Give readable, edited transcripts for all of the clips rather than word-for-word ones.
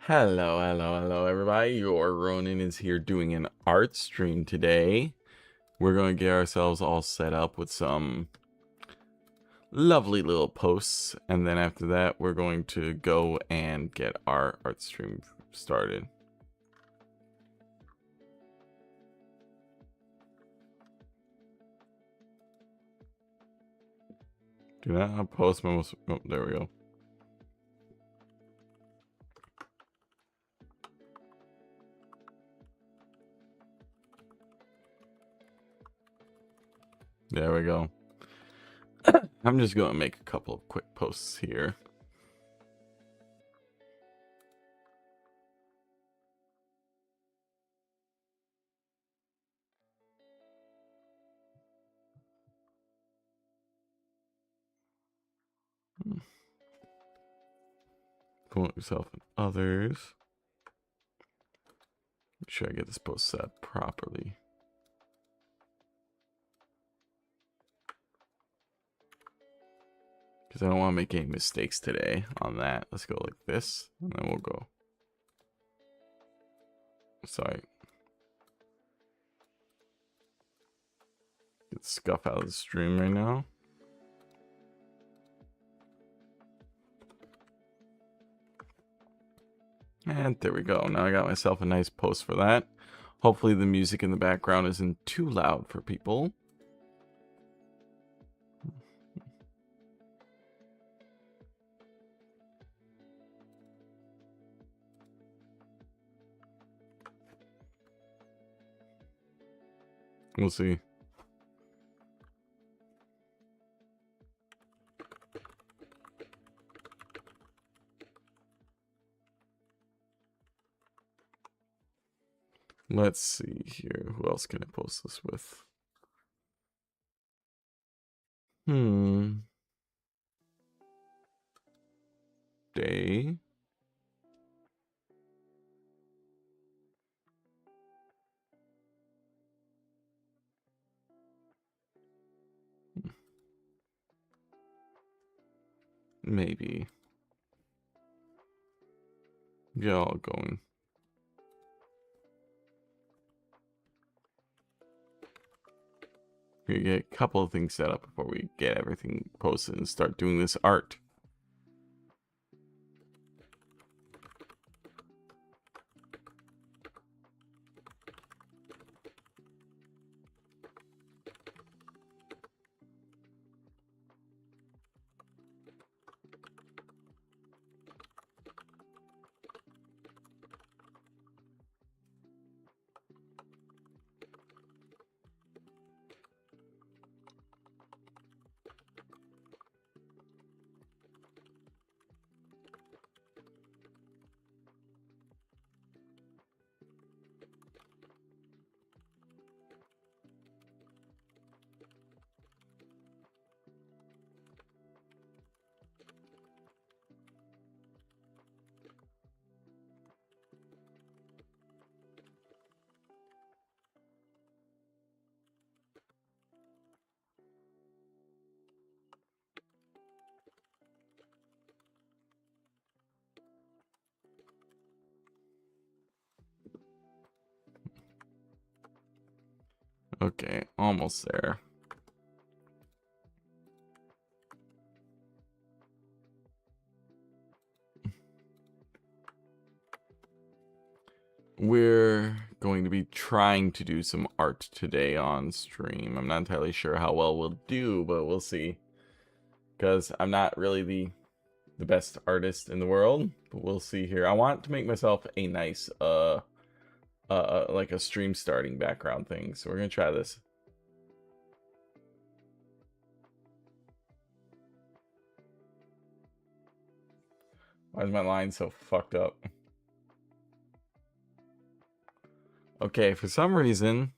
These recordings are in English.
Hello, everybody. Your Ronin is here doing an art stream today. We're going to get ourselves all set up with some lovely little posts, and then after that, we're going to go and get our art stream started. Do not post my most. Oh, there we go. There we go. I'm just going to make a couple of quick posts here. Promote yourself and others. Make sure I get this post set up properly. Because I don't want to make any mistakes today on that. Let's go like this, and then we'll go. Sorry. Get scuff out of the stream right now. And there we go. Now I got myself a nice post for that. Hopefully the music in the background isn't too loud for people. We'll see. Let's see here. Who else can I post this with? Day. Maybe. Get all going. We get a couple of things set up before we get everything posted and start doing this art. Okay, almost there. We're going to be trying to do some art today on stream. I'm not entirely sure how well we'll do, but we'll see. Because I'm not really the best artist in the world, but we'll see here. I want to make myself a nice like a stream starting background thing, so we're gonna try this. Why is my line so fucked up? Okay, for some reason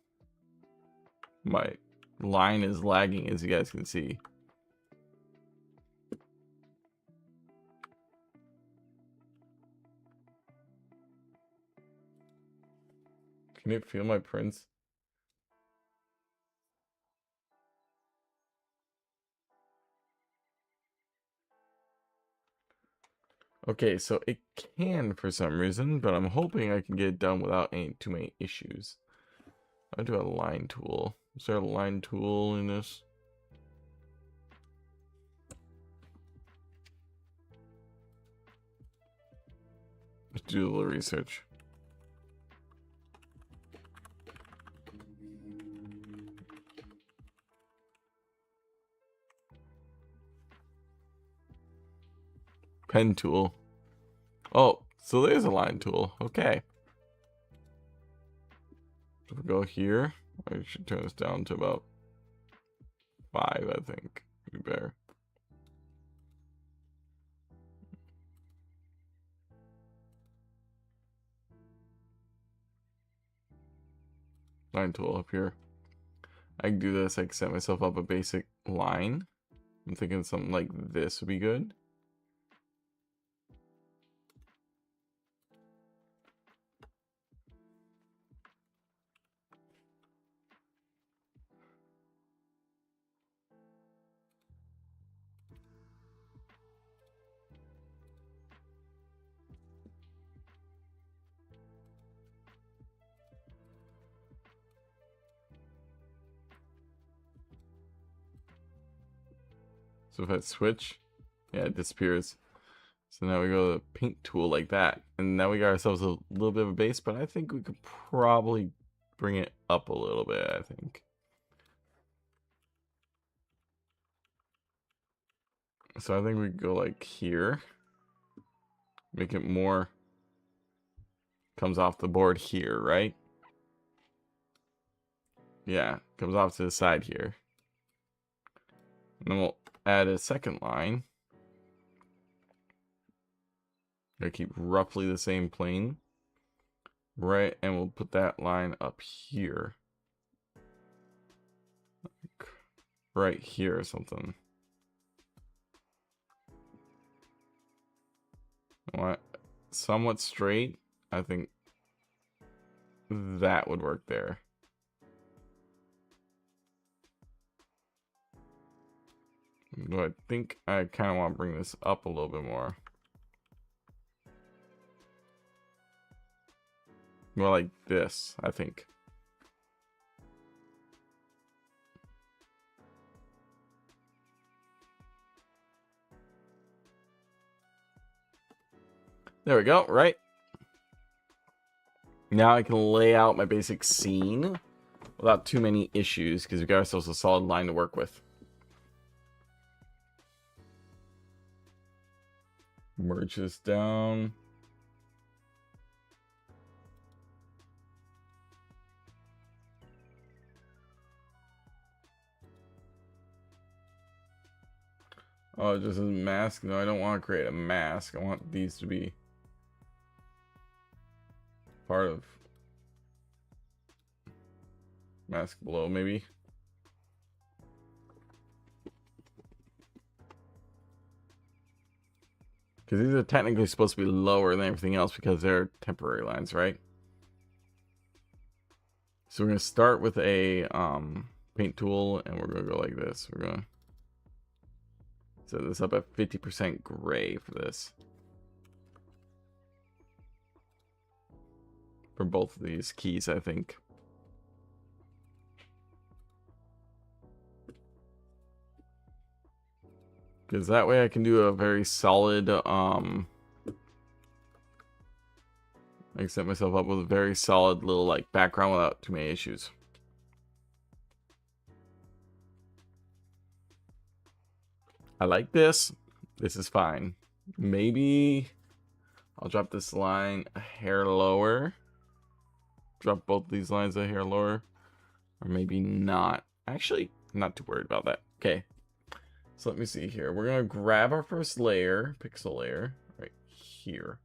my line is lagging, as you guys can see. Can you feel my prints? Okay, so it can for some reason, but I'm hoping I can get it done without too many issues. I do a line tool. Is there a line tool in this? Let's do a little research. Pen tool. Oh, so there's a line tool. Okay. If we go here, I should turn this down to about 5, I think. Be better. Line tool up here. I can do this. I can set myself up a basic line. I'm thinking something like this would be good. So if I switch, yeah, it disappears. So now we go to the paint tool like that. And now we got ourselves a little bit of a base, but I think we could probably bring it up a little bit, I think. So I think we go like here. Make it more, comes off the board here, right? Yeah, comes off to the side here. And then we'll add a second line. Gonna keep roughly the same plane. Right, and we'll put that line up here. Like right here or something. What? Somewhat straight. I think that would work there. But I think I kind of want to bring this up a little bit more. More like this, I think. There we go, right? Now I can lay out my basic scene without too many issues because we got ourselves a solid line to work with. Merge this down. Oh, it just says mask. No, I don't want to create a mask. I want these to be part of mask below, maybe. Because these are technically supposed to be lower than everything else because they're temporary lines, right? So we're going to start with a paint tool and we're going to go like this. We're going to set this up at 50% gray for this. For both of these keys, I think. Because that way I can do a very solid, I can set myself up with a very solid little like background without too many issues. I like this. This is fine. Maybe I'll drop this line a hair lower. Drop both these lines a hair lower. Or maybe not. Actually, I'm not too worried about that. Okay. So let me see here. We're going to grab our first layer, pixel layer, right here.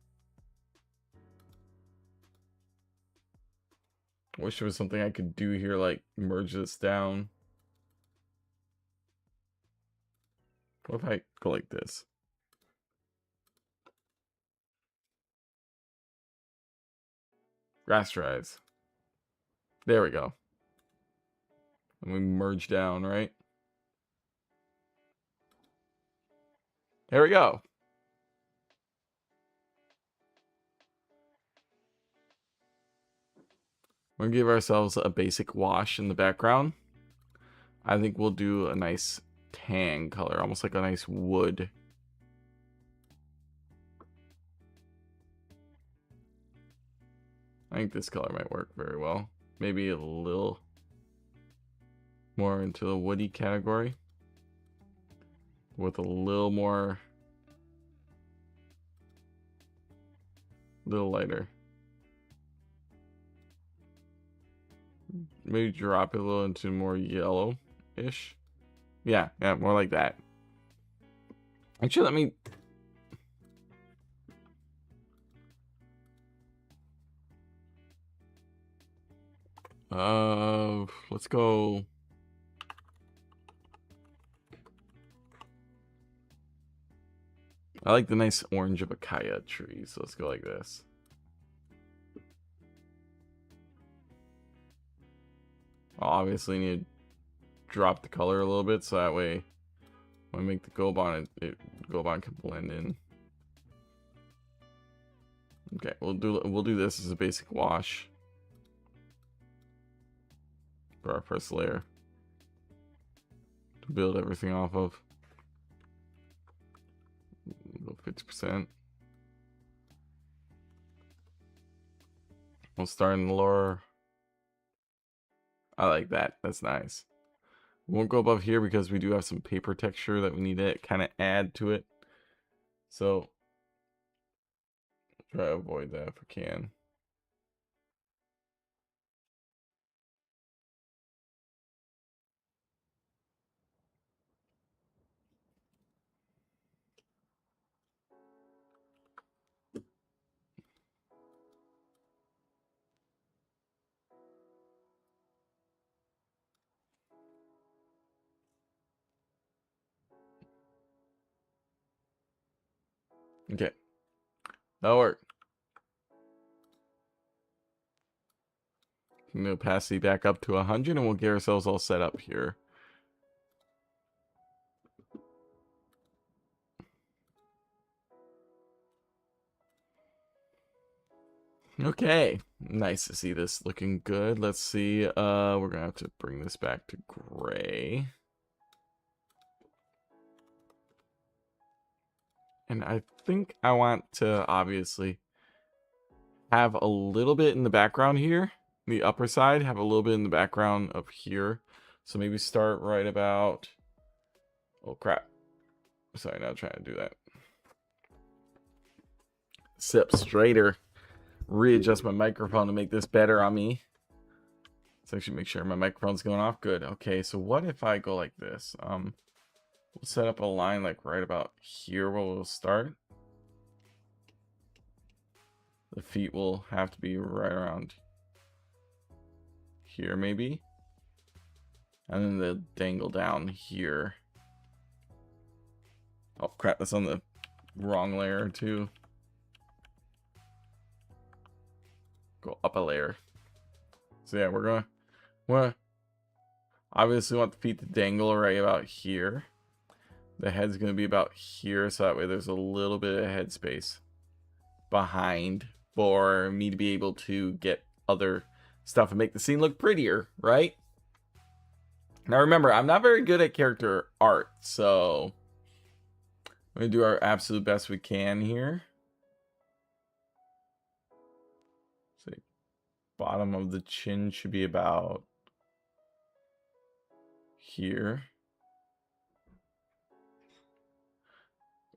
I wish there was something I could do here, like merge this down. What if I go like this? Rasterize. There we go. And we merge down, right? There we go. We're gonna give ourselves a basic wash in the background. I think we'll do a nice tan color, almost like a nice wood. I think this color might work very well. Maybe a little more into the woody category with a little lighter. Maybe drop it a little into more yellow-ish. Yeah, more like that. Actually, let me... let's go... I like the nice orange of a kaya tree, so let's go like this. I'll obviously need to drop the color a little bit, so that way when I make the Gobon, Gobon can blend in. Okay, we'll do this as a basic wash for our first layer to build everything off of. 50%. We'll start in the lower. I like that. That's nice. We won't go above here because we do have some paper texture that we need to kind of add to it. So try to avoid that if we can. Okay, that'll work. The opacity back up to 100 and we'll get ourselves all set up here. Okay, nice to see this looking good. Let's see, we're gonna have to bring this back to gray. And I think I want to obviously have a little bit in the background here. The upper side, have a little bit in the background up here. So maybe start right about... Oh, crap. Sorry, not trying to do that. Sit up straighter. Readjust my microphone to make this better on me. Let's actually make sure my microphone's going off. Good. Okay, so what if I go like this? We'll set up a line like right about here where we'll start. The feet will have to be right around here maybe. And then they'll dangle down here. Oh crap, that's on the wrong layer too. Go up a layer. So yeah, we're gonna obviously want the feet to dangle right about here. The head's gonna be about here, so that way there's a little bit of head space behind for me to be able to get other stuff and make the scene look prettier, right? Now remember, I'm not very good at character art, so we're gonna do our absolute best we can here. So bottom of the chin should be about here.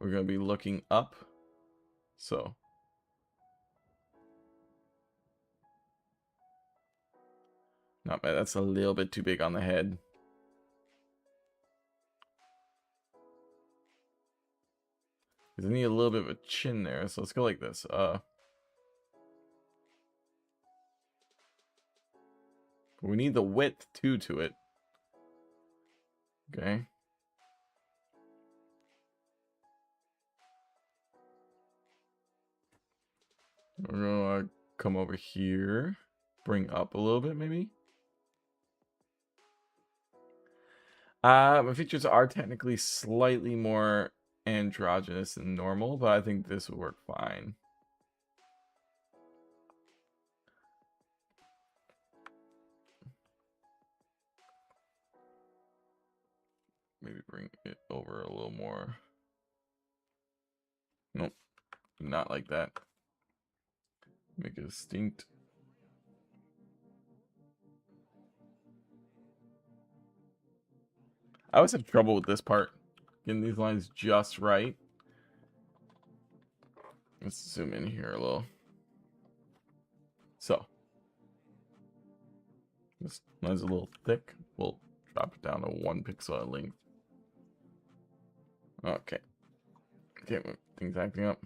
We're gonna be looking up, so not bad. That's a little bit too big on the head. I need a little bit of a chin there, so let's go like this. We need the width too to it. Okay. We're gonna come over here, bring up a little bit maybe. My features are technically slightly more androgynous than normal, but I think this would work fine. maybe bring it over a little more. Nope, not like that. Make it distinct. I always have trouble with this part, getting these lines just right. Let's zoom in here a little. So, this line's a little thick. We'll drop it down to 1 pixel at length. Okay. Okay, things acting up.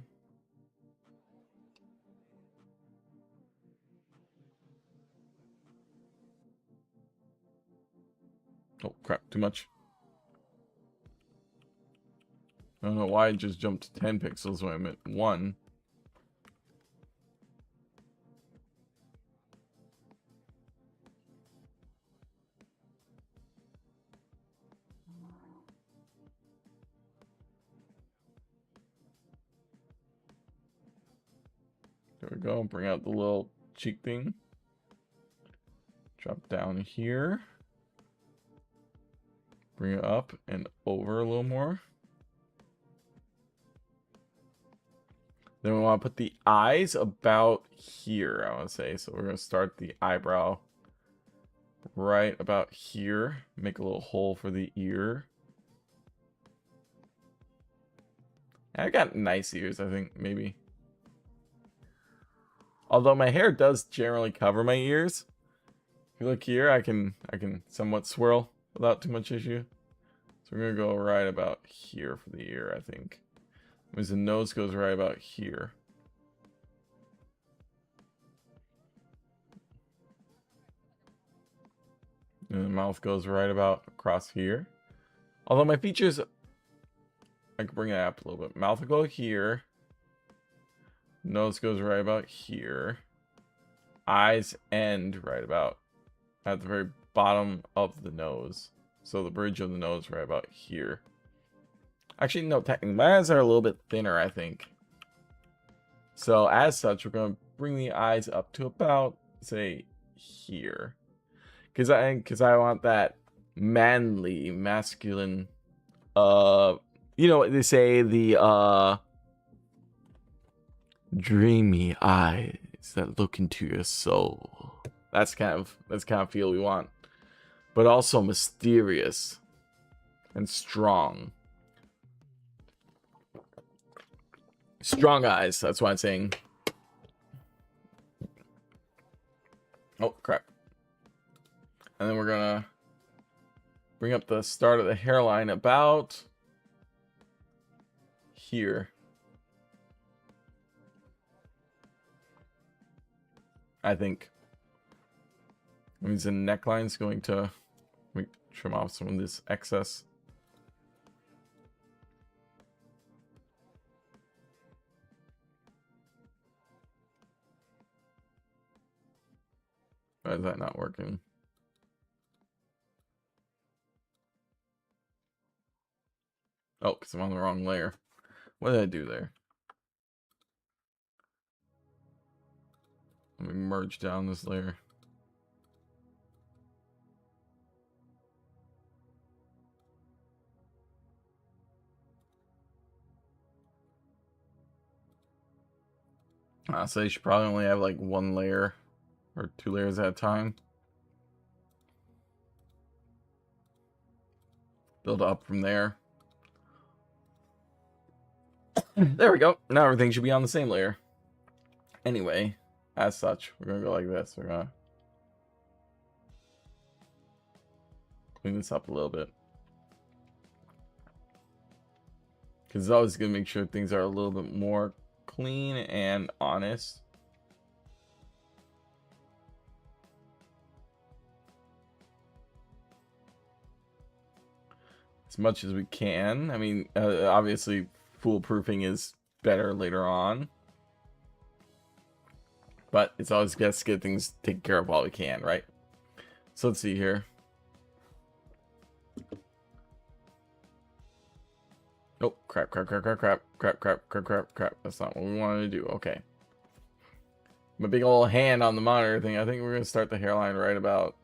Oh crap, too much. I don't know why I just jumped to 10 pixels when I meant 1. There we go. Bring out the little cheek thing. Drop down here. Bring it up and over a little more. Then we want to put the eyes about here, I want to say. So we're going to start the eyebrow right about here. Make a little hole for the ear. I got nice ears, I think, maybe. Although my hair does generally cover my ears. If you look here, I can somewhat swirl without too much issue. So we're gonna go right about here for the ear, I think. Because the nose goes right about here. And the mouth goes right about across here. Although my features, I can bring it up a little bit. Mouth will go here. Nose goes right about here. Eyes end right about at the very bottom of the nose. So the bridge of the nose right about here. Actually, no, technically, my eyes are a little bit thinner, I think. So as such, we're going to bring the eyes up to about, say, here. Because I want that manly, masculine, you know what they say, the, dreamy eyes that look into your soul. That's kind of feel we want, but also mysterious and strong. Strong eyes. That's why I'm saying. Oh crap! And then we're gonna bring up the start of the hairline about here. I think. That means the neckline is going to trim off some of this excess. Why is that not working? Oh, because I'm on the wrong layer. What did I do there? Let me merge down this layer. So you should probably only have like 1 layer or 2 layers at a time. Build up from there. There we go. Now everything should be on the same layer. Anyway, as such, we're gonna go like this. We're gonna clean this up a little bit, because it's always gonna make sure things are a little bit more clean and honest. As much as we can. I mean, obviously foolproofing is better later on, but it's always best to get things taken care of while we can, right? So let's see here. Oh, crap. That's not what we wanted to do. Okay. My big old hand on the monitor thing. I think we're going to start the hairline right about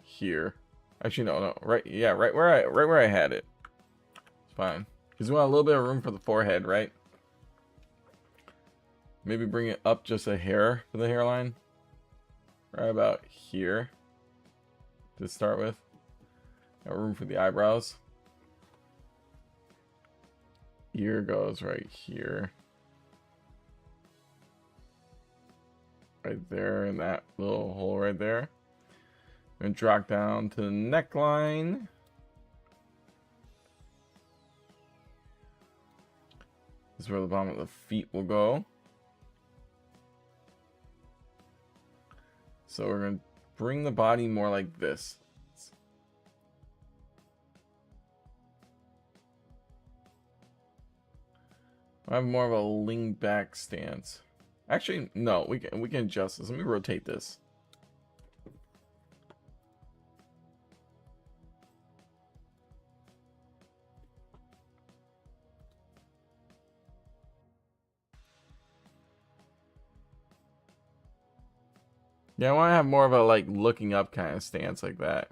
here. Actually, no. Right, yeah, right where I had it. It's fine. Because we want a little bit of room for the forehead, right? Maybe bring it up just a hair for the hairline. Right about here. To start with. Got room for the eyebrows. Ear goes right here. Right there in that little hole right there. And drop down to the neckline. This is where the bottom of the feet will go. So we're going to bring the body more like this. I have more of a lean back stance. Actually, no, we can adjust this. Let me rotate this. Yeah, I want to have more of a like looking up kind of stance like that.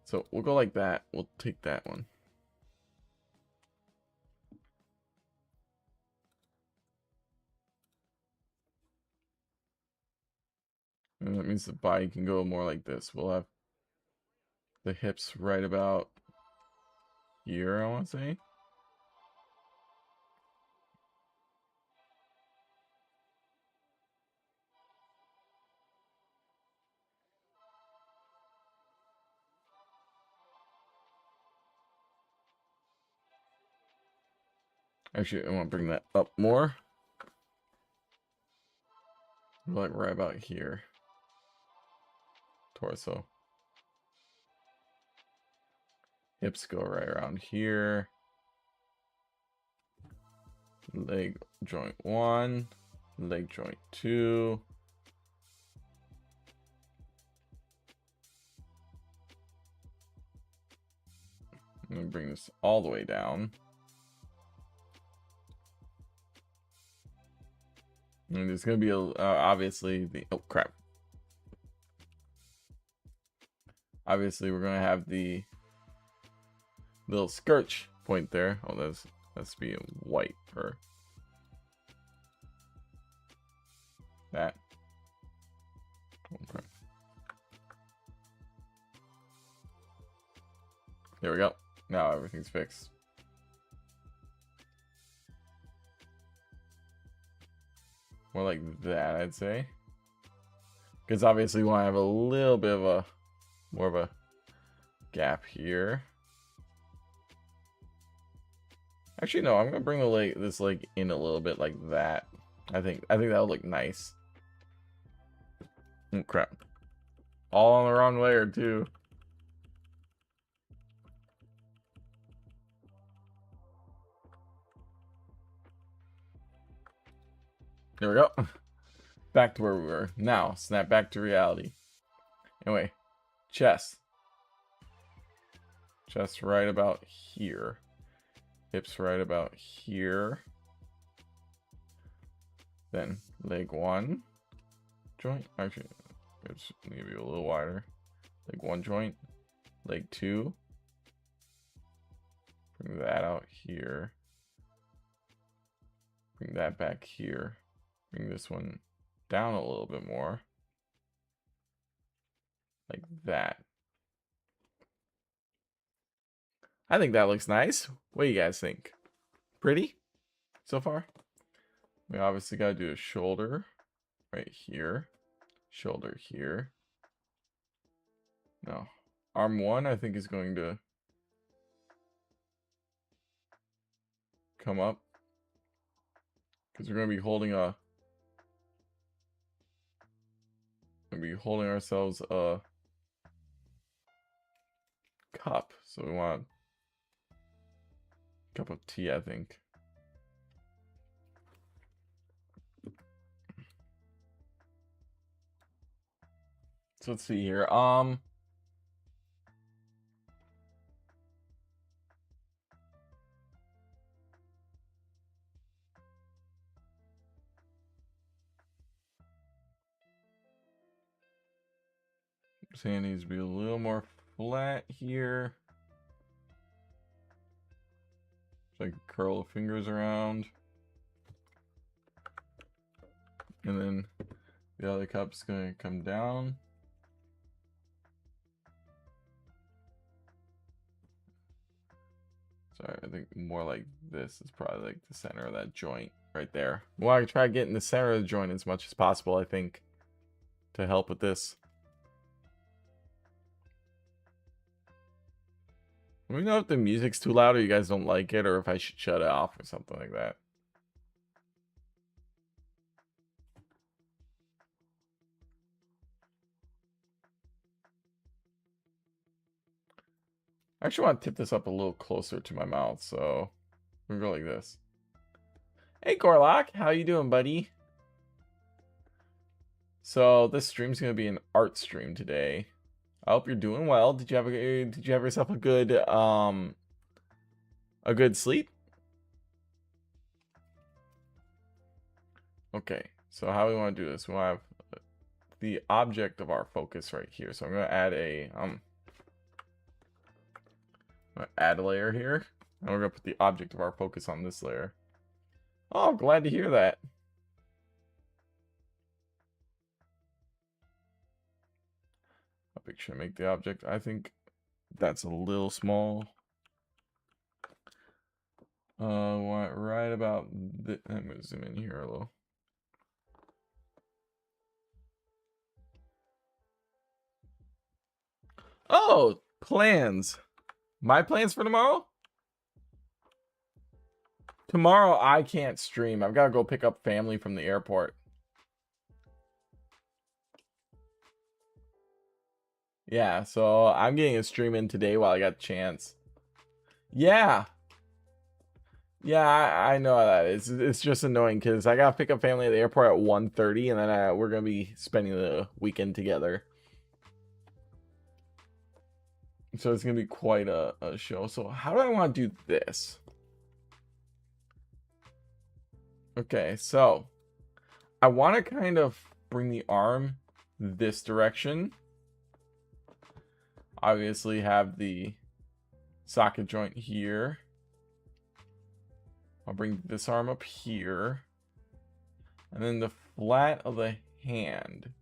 So we'll go like that. We'll take that one. And that means the body can go more like this. We'll have the hips right about here, I want to say. Actually, I want to bring that up more. Like right about here. Torso. Hips go right around here. Leg joint 1. Leg joint 2. I'm going to bring this all the way down. And there's going to be obviously the... Oh, crap. Obviously, we're going to have the little skirt point there. Oh, that's be white for that. Okay. There we go. Now everything's fixed. More like that, I'd say. Because obviously we want to have a little bit of a more of a gap here. Actually, no, I'm gonna bring the leg, this leg in a little bit like that. I think that'll look nice. Oh crap! All on the wrong layer too. There we go. Back to where we were. Now, snap back to reality. Anyway, chest. Chest right about here. Hips right about here. Then leg 1 joint. Actually, it's maybe a little wider. Leg 1 joint. Leg 2. Bring that out here. Bring that back here. Bring this one down a little bit more. Like that. I think that looks nice. What do you guys think? Pretty so far? We obviously got to do a shoulder right here. Shoulder here. No. Arm 1, I think, is going to come up. Because we're going to be holding ourselves a cup. So we want a cup of tea, I think. So let's see here. This hand needs to be a little more flat here. So I can curl the fingers around. And then the other cup's going to come down. Sorry, I think more like this is probably like the center of that joint right there. Well, I can try getting the center of the joint as much as possible, I think, to help with this. Let me know if the music's too loud or you guys don't like it, or if I should shut it off or something like that. I actually want to tip this up a little closer to my mouth, so we're gonna go like this. Hey Gorlock, how you doing, buddy? So this stream's gonna be an art stream today. I hope you're doing well. Did you have yourself a good sleep? Okay, so how we want to do this? We want to have the object of our focus right here. So I'm gonna add a layer here, and we're gonna put the object of our focus on this layer. Oh, glad to hear that. How big should I make the object? I think that's a little small. Want right about this. I'm gonna zoom in here a little. Oh, plans. My plans for tomorrow? Tomorrow I can't stream. I've got to go pick up family from the airport. Yeah, so I'm getting a stream in today while I got a chance. Yeah. Yeah, I know how that is. It's just annoying because I got to pick up family at the airport at 1:30, and then we're going to be spending the weekend together. So it's going to be quite a show. So how do I want to do this? Okay, so I want to kind of bring the arm this direction. Obviously have the socket joint here. I'll bring this arm up here. And then the flat of the hand.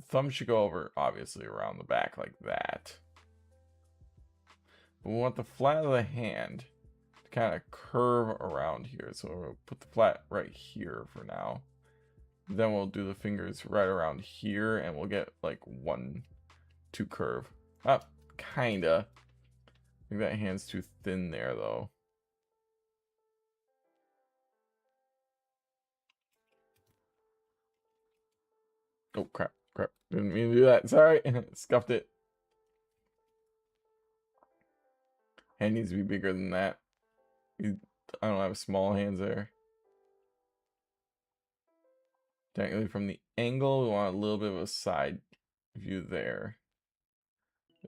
Thumb should go over, obviously, around the back like that. But we want the flat of the hand to kind of curve around here. So we'll put the flat right here for now. Then we'll do the fingers right around here, and we'll get like 1, 2 curve. Kinda. I think that hand's too thin there, though. Oh, crap. Didn't mean to do that. Sorry. Scuffed it. Hand needs to be bigger than that. I don't have small hands there. Technically, from the angle, we want a little bit of a side view there.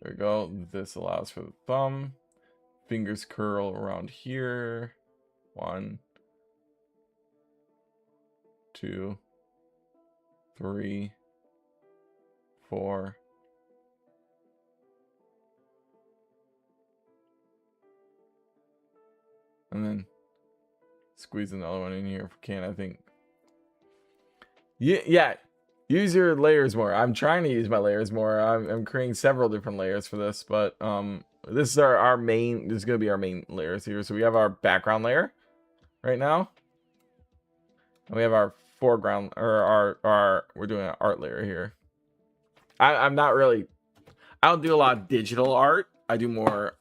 There we go. This allows for the thumb. Fingers curl around here. 1, 2, 3, 4. And then squeeze another one in here if we can, I think. Yeah. Use your layers more. I'm trying to use my layers more. I'm creating several different layers for this, but this is our main. This is gonna be our main layers here. So we have our background layer right now, and we have our foreground, or our we're doing an art layer here. I'm not really. I don't do a lot of digital art. I do more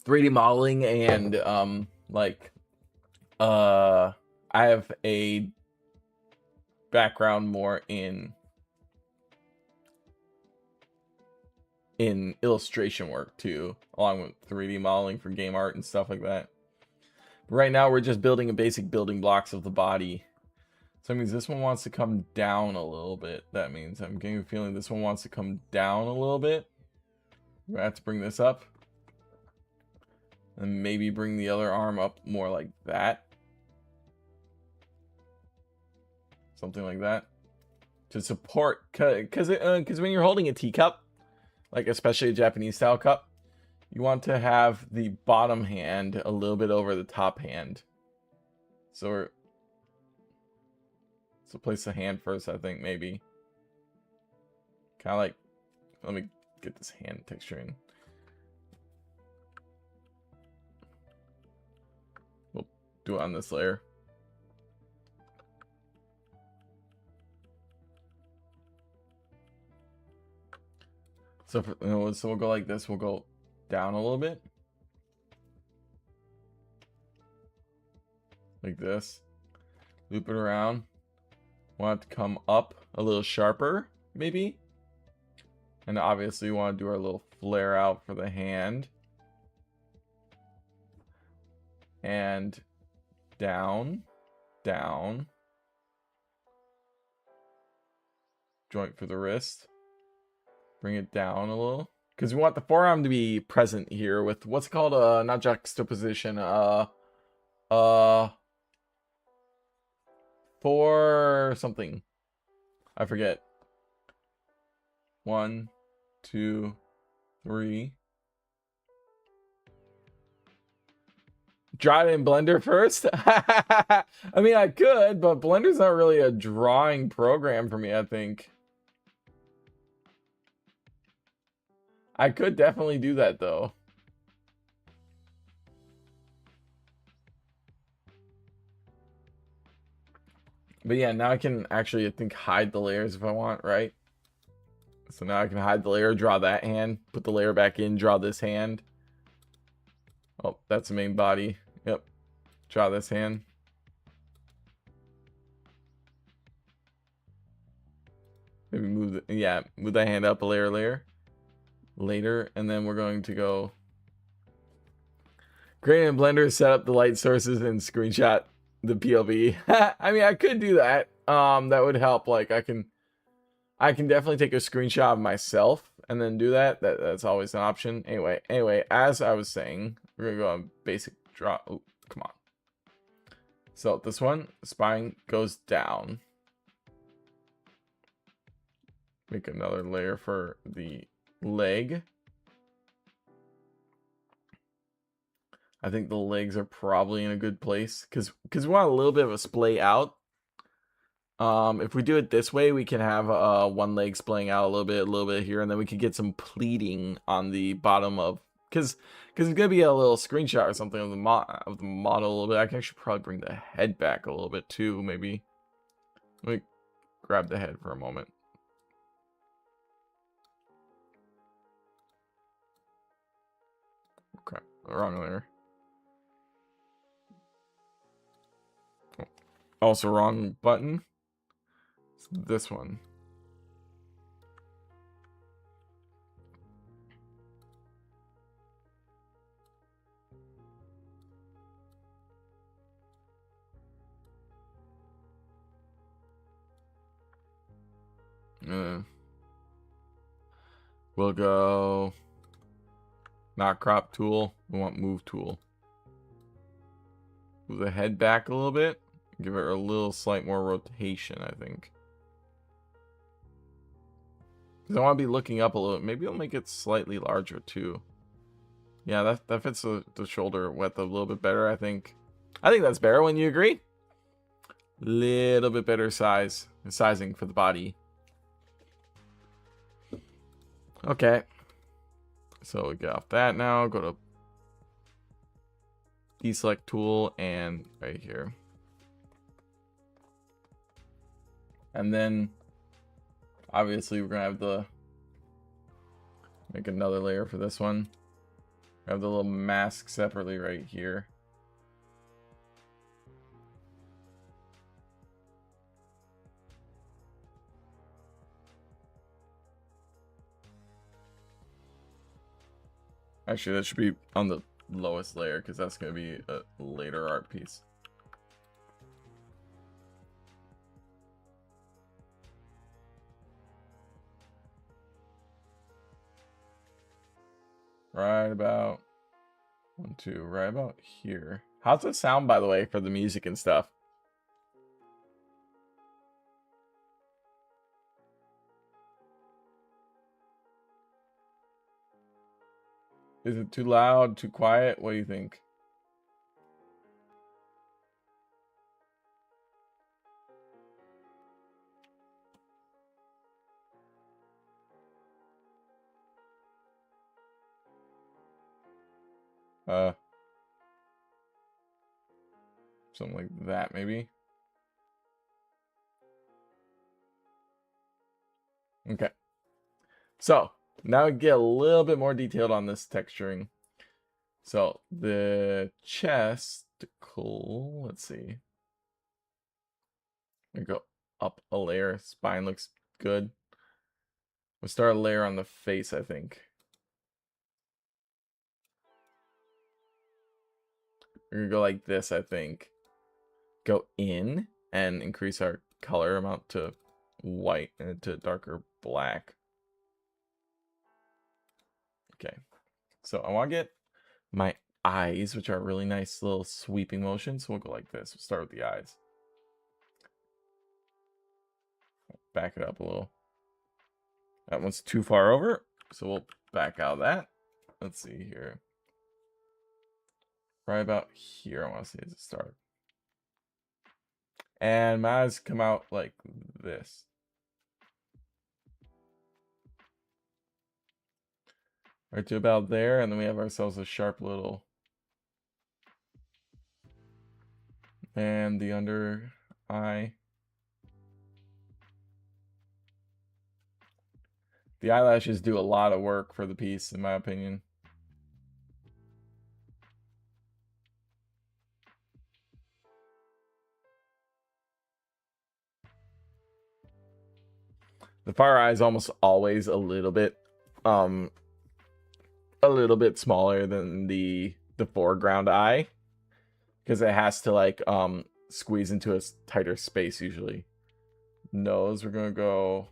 3D modeling and I have a background more in illustration work too, along with 3D modeling for game art and stuff like that. But right now we're just building a basic building blocks of the body. So that means this one wants to come down a little bit. That means I'm getting a feeling this one wants to come down a little bit. We're gonna have to bring this up. And maybe bring the other arm up more like that. Something like that. to support, because when you're holding a teacup, like especially a Japanese style cup, you want to have the bottom hand a little bit over the top hand. So place the hand first, I think, maybe. Kind of like, let me get this hand texture in. We'll do it on this layer. So, so we'll go like this. We'll go down a little bit. Like this. Loop it around. Want it to come up a little sharper, maybe. And obviously, we want to do our little flare out for the hand. And down, down. Joint for the wrist. Bring it down a little. Because we want the forearm to be present here with what's called a, not juxtaposition, for something. I forget. 1, 2, 3. Draw it in Blender first? I mean, I could, but Blender's not really a drawing program for me, I think. I could definitely do that, though. But yeah, now I can actually, I think, hide the layers if I want, right? So now I can hide the layer, draw that hand, put the layer back in, draw this hand. Oh, that's the main body. Yep. Draw this hand. Maybe move the, yeah, move that hand up a layer later, and then we're going to go create in Blender, set up the light sources, and screenshot the PLV. I mean, I could do that. That would help. Like, I can definitely take a screenshot of myself and then do that. That's always an option. Anyway, as I was saying, we're gonna go on basic draw. Oh, come on. So this one, spine goes down. Make another layer for the leg. I think the legs are probably in a good place because we want a little bit of a splay out. If we do it this way, we can have one leg splaying out a little bit here, and then we can get some pleating on the bottom of, because it's gonna be a little screenshot or something of the model a little bit. I can actually probably bring the head back a little bit too, maybe. Let me grab the head for a moment. Crap, wrong layer. Also wrong button. It's this one. We'll go not crop tool. We want move tool. Move the head back a little bit. Give it a little slight more rotation, I think. Because I want to be looking up a little. Maybe I'll make it slightly larger too. Yeah, that fits the shoulder width a little bit better, I think. I think that's better. When you agree? Little bit better sizing for the body. Okay. So we get off that now. Go to deselect tool and right here. And then obviously we're gonna have the make another layer for this one. I have the little mask separately right here. Actually, that should be on the lowest layer because that's gonna be a later art piece. Right about 1, 2, right about here. How's it sound, by the way, for the music and stuff? Is it too loud, too quiet? What do you think? Something like that, maybe. Okay. So now we get a little bit more detailed on this texturing. So the chesticle, let's see. We go up a layer. Spine looks good. We'll start a layer on the face, I think. We're gonna go like this, I think. Go in and increase our color amount to white and to darker black. Okay. So I want to get my eyes, which are really nice little sweeping motions. So we'll go like this. We'll start with the eyes. Back it up a little. That one's too far over, so we'll back out of that. Let's see here. Right about here, I want to see as it start. And my eyes come out like this. Right to about there, and then we have ourselves a sharp little. And the under eye. The eyelashes do a lot of work for the piece, in my opinion. The fire eye is almost always a little bit smaller than the foreground eye, because it has to like squeeze into a tighter space usually. Nose, we're gonna go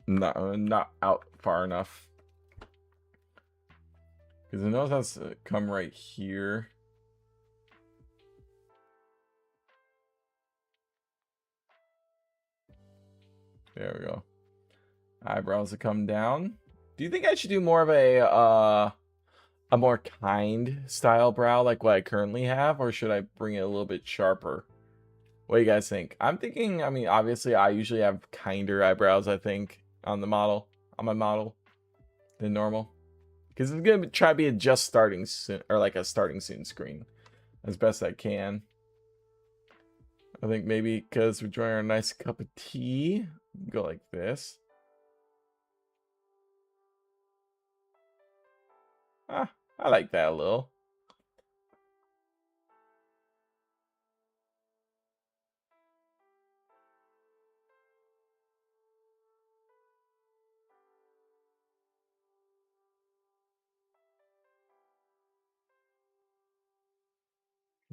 not out far enough, because the nose has to come right here. There we go. Eyebrows to come down. Do you think I should do more of a more kind style brow like what I currently have, or should I bring it a little bit sharper? What do you guys think? I'm thinking, I mean, obviously I usually have kinder eyebrows, I think, on my model than normal, because it's gonna try to be a just starting soon, or like a starting soon screen as best I can. I think maybe because we're drawing our nice cup of tea, go like this. I like that a little.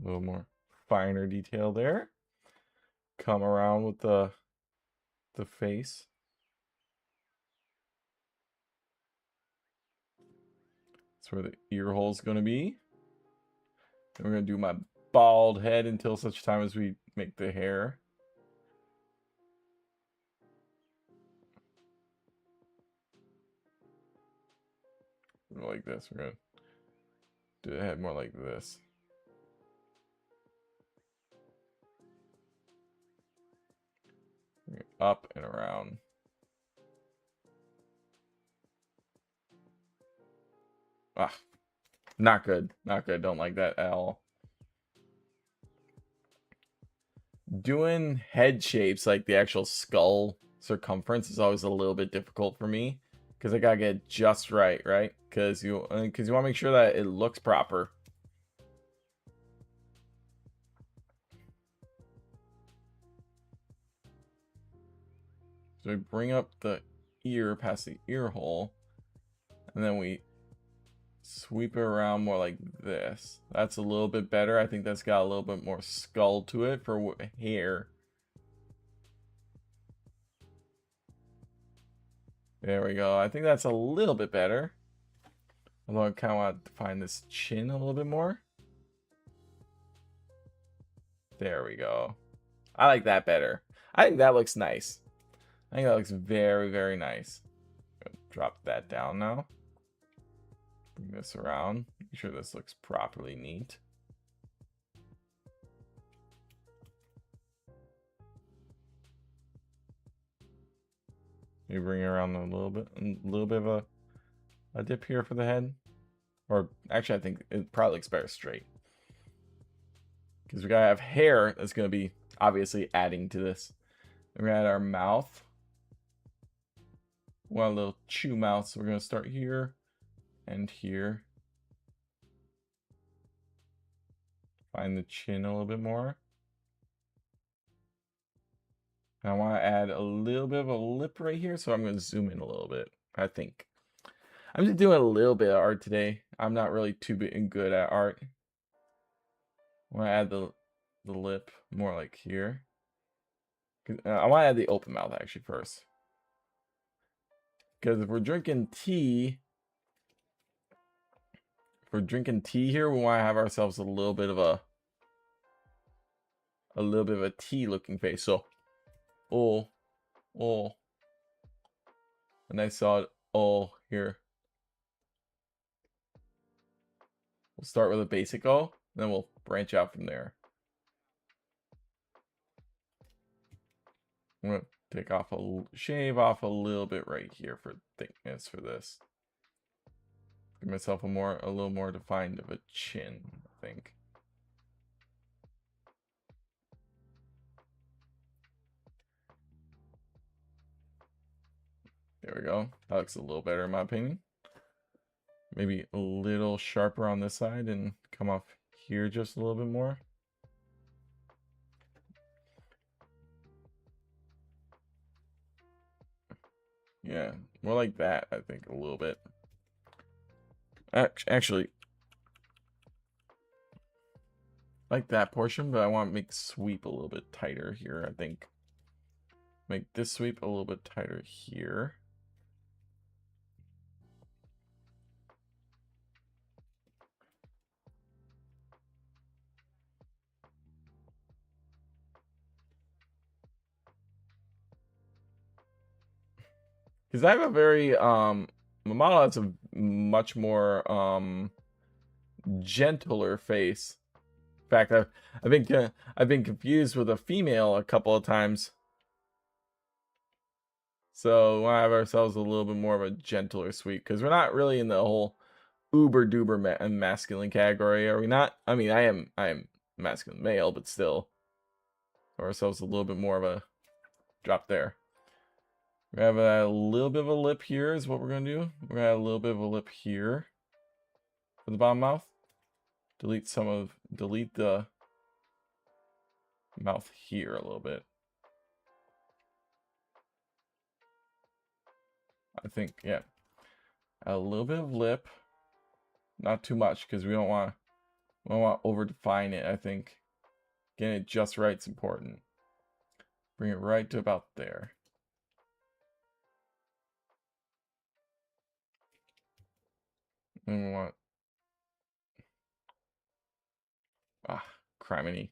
A little more finer detail there. Come around with the face. That's where the ear hole's gonna be. And we're gonna do my bald head until such time as we make the hair. Like this. We're gonna do the head more like this. Up and around. Ah, not good. Not good. Don't like that at all. Doing head shapes, like the actual skull circumference, is always a little bit difficult for me, because I gotta get it just right, right? Because you want to make sure that it looks proper. So we bring up the ear past the ear hole, and then we sweep it around more like this. That's a little bit better. I think that's got a little bit more skull to it for hair. There we go. I think that's a little bit better. Although I kind of want to define this chin a little bit more. There we go. I like that better. I think that looks nice. I think that looks very, very nice. Good. drop that down now. Bring this around. Make sure this looks properly neat. You bring it around a little bit of a dip here for the head. Or actually, I think it probably looks better straight. Because we gotta have hair that's gonna be obviously adding to this. We're gonna add our mouth. We want a little chew mouth, so we're gonna start here and here. Find the chin a little bit more. And I want to add a little bit of a lip right here, so I'm going to zoom in a little bit. I think I'm just doing a little bit of art today. I'm not really too good at art. I want to add the lip more like here. I want to add the open mouth actually first, because if we're drinking tea, here, we want to have ourselves a little bit of a tea looking face. So oh, and I saw it all here. We'll start with a basic O, then we'll branch out from there. I'm gonna take off shave off a little bit right here for thickness for this. Give myself a little more defined of a chin, I think. There we go. That looks a little better in my opinion. Maybe a little sharper on this side and come off here just a little bit more. Yeah, more like that, I think, a little bit. Actually, like that portion, but I want to make sweep a little bit tighter here, I think. Make this sweep a little bit tighter here. Because I have a very my model has a much more gentler face. In fact, I've been confused with a female a couple of times. So we'll have ourselves a little bit more of a gentler sweep, because we're not really in the whole uber duper masculine category, are we not? I mean, I am masculine male, but still, give ourselves a little bit more of a drop there. We have a little bit of a lip here is what we're gonna do. We're gonna add a little bit of a lip here for the bottom mouth. Delete the mouth here a little bit. I think, yeah. A little bit of lip. Not too much, because we don't want to over define it, I think. Getting it just right is important. Bring it right to about there. And we want criminy.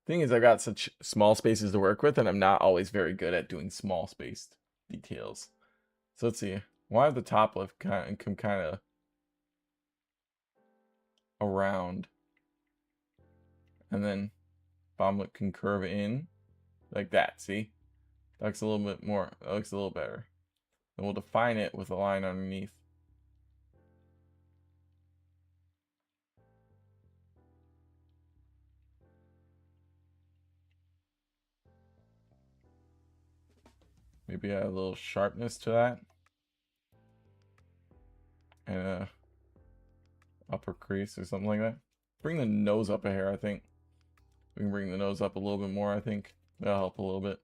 Thing is, I've got such small spaces to work with, and I'm not always very good at doing small spaced details. So let's see. Why have the top lip come kind of around, and then bottom lip can curve in like that. See, that looks a little bit more. That looks a little better. And we'll define it with a line underneath. Maybe add a little sharpness to that. And a upper crease or something like that. Bring the nose up a hair, I think. We can bring the nose up a little bit more, I think. That'll help a little bit.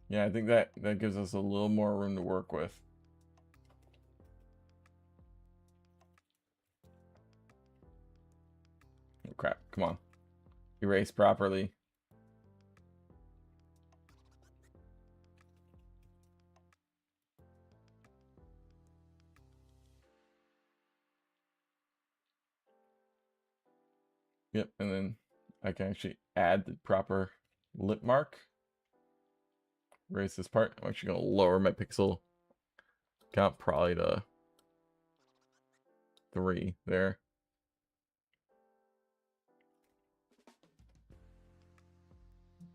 Yeah, I think that gives us a little more room to work with. Oh, crap. Come on. Erase properly. Yep, and then I can actually add the proper lip mark. Erase this part. I'm actually going to lower my pixel count probably to 3 there.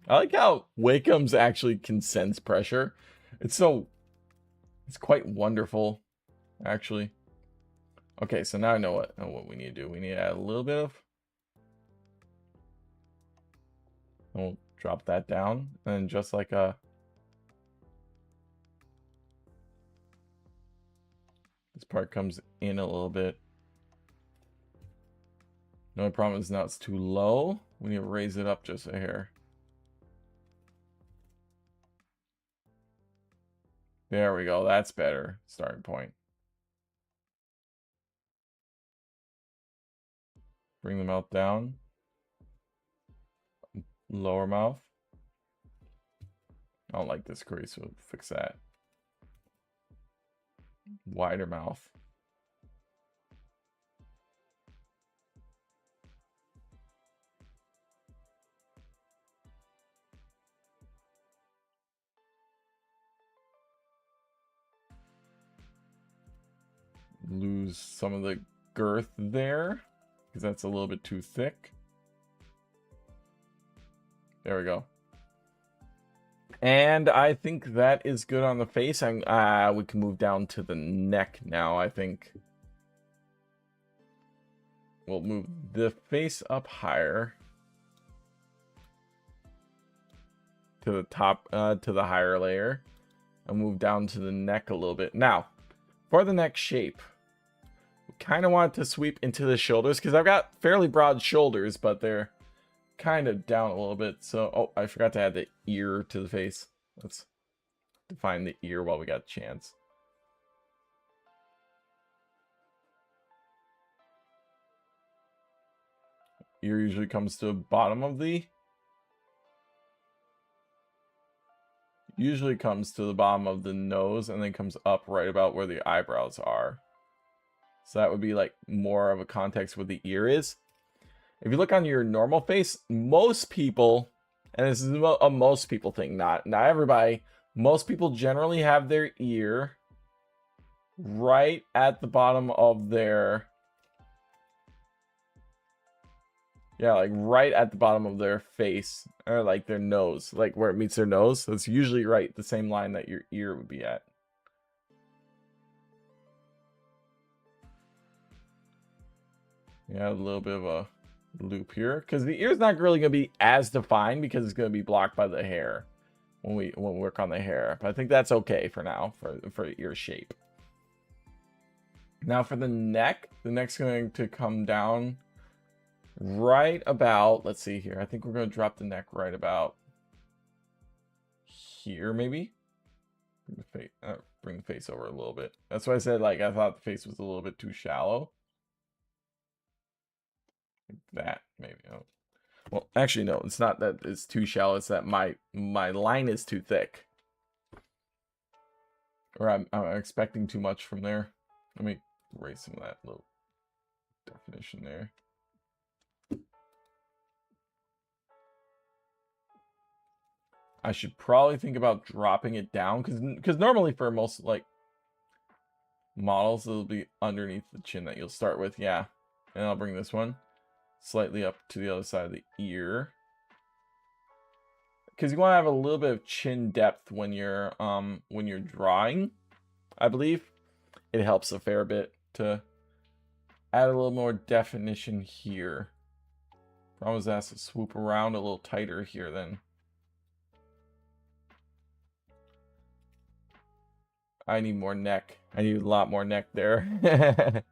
I like how Wakeham's actually can sense pressure. It's quite wonderful, actually. Okay, so now I know what we need to do. We need to add a little bit of. We'll drop that down, and just like a. This part comes in a little bit. The only problem is now it's too low. We need to raise it up just a hair. There we go. That's better. Starting point. Bring the mouth down. Lower mouth. I don't like this crease, so we'll fix that. Wider mouth. Lose some of the girth there because that's a little bit too thick. There we go. And I think that is good on the face. We can move down to the neck now, I think. We'll move the face up higher. To the top, to the higher layer. And move down to the neck a little bit. Now, for the neck shape, we kind of want to sweep into the shoulders because I've got fairly broad shoulders, but they're kind of down a little bit. So, oh, I forgot to add the ear to the face. Let's define the ear while we got a chance. Ear usually comes to the bottom of the. Usually comes to the bottom of the nose and then comes up right about where the eyebrows are. So that would be like more of a context where the ear is. If you look on your normal face, most people, and this is a most people thing, not everybody, most people generally have their ear right at the bottom of their, yeah, like right at the bottom of their face, or like their nose, like where it meets their nose. So it's usually right the same line that your ear would be at. Yeah, a little bit of a loop here because the ear's not really going to be as defined because it's going to be blocked by the hair when we work on the hair. But I think that's okay for now for ear shape. Now for the neck's going to come down right about, let's see here. I think we're going to drop the neck right about here, maybe. Bring the face over a little bit. That's why I said, like, I thought the face was a little bit too shallow. Like that, maybe. Oh. Well, actually, no, it's not that it's too shallow. It's that my line is too thick. Or I'm expecting too much from there. Let me erase some of that little definition there. I should probably think about dropping it down because normally for most like models it'll be underneath the chin that you'll start with. Yeah, and I'll bring this one slightly up to the other side of the ear because you want to have a little bit of chin depth when you're drawing. I believe it helps a fair bit to add a little more definition here. Problem is it has to swoop around a little tighter here then. I need more neck. I need a lot more neck there.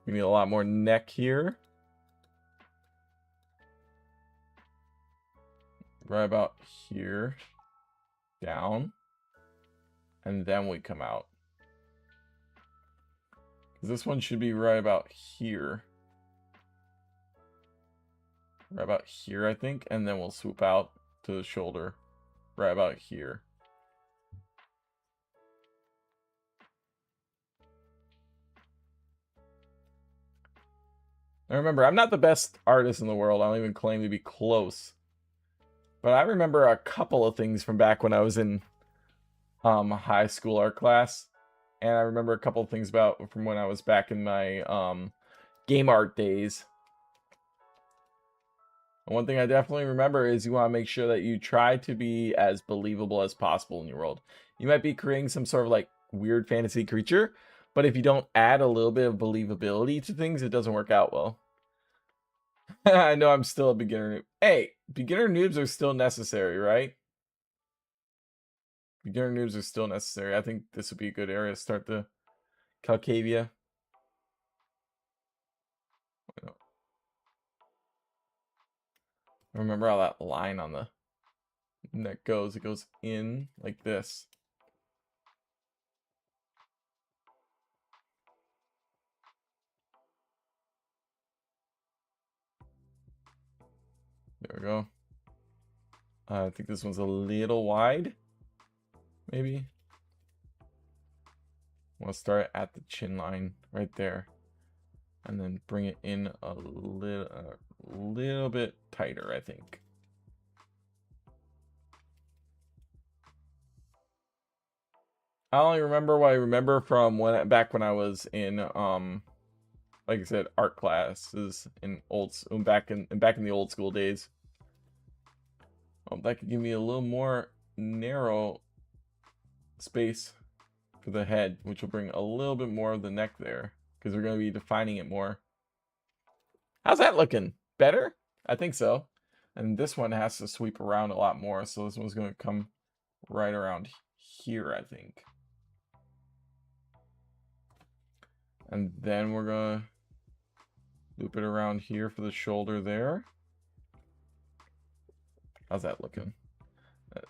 We need a lot more neck here. Right about here. Down. And then we come out. Because this one should be right about here. Right about here, I think. And then we'll swoop out to the shoulder right about here. I remember, I'm not the best artist in the world. I don't even claim to be close. But I remember a couple of things from back when I was in high school art class. And I remember a couple of things from when I was back in my game art days. And one thing I definitely remember is you want to make sure that you try to be as believable as possible in your world. You might be creating some sort of like weird fantasy creature, but if you don't add a little bit of believability to things, it doesn't work out well. I know I'm still a beginner noob. Hey, beginner noobs are still necessary, right? Beginner noobs are still necessary. I think this would be a good area to start the Calcavia. Remember how that line on the neck goes? It goes in like this. There we go. I think this one's a little wide. Maybe. We'll start at the chin line right there. And then bring it in a little bit tighter, I think. I only remember what I remember from back when I was in like I said, art classes in back in the old school days. That could give me a little more narrow space for the head, which will bring a little bit more of the neck there, because we're going to be defining it more. How's that looking? Better? I think so. And this one has to sweep around a lot more, so this one's going to come right around here, I think. And then we're going to loop it around here for the shoulder there. How's that looking?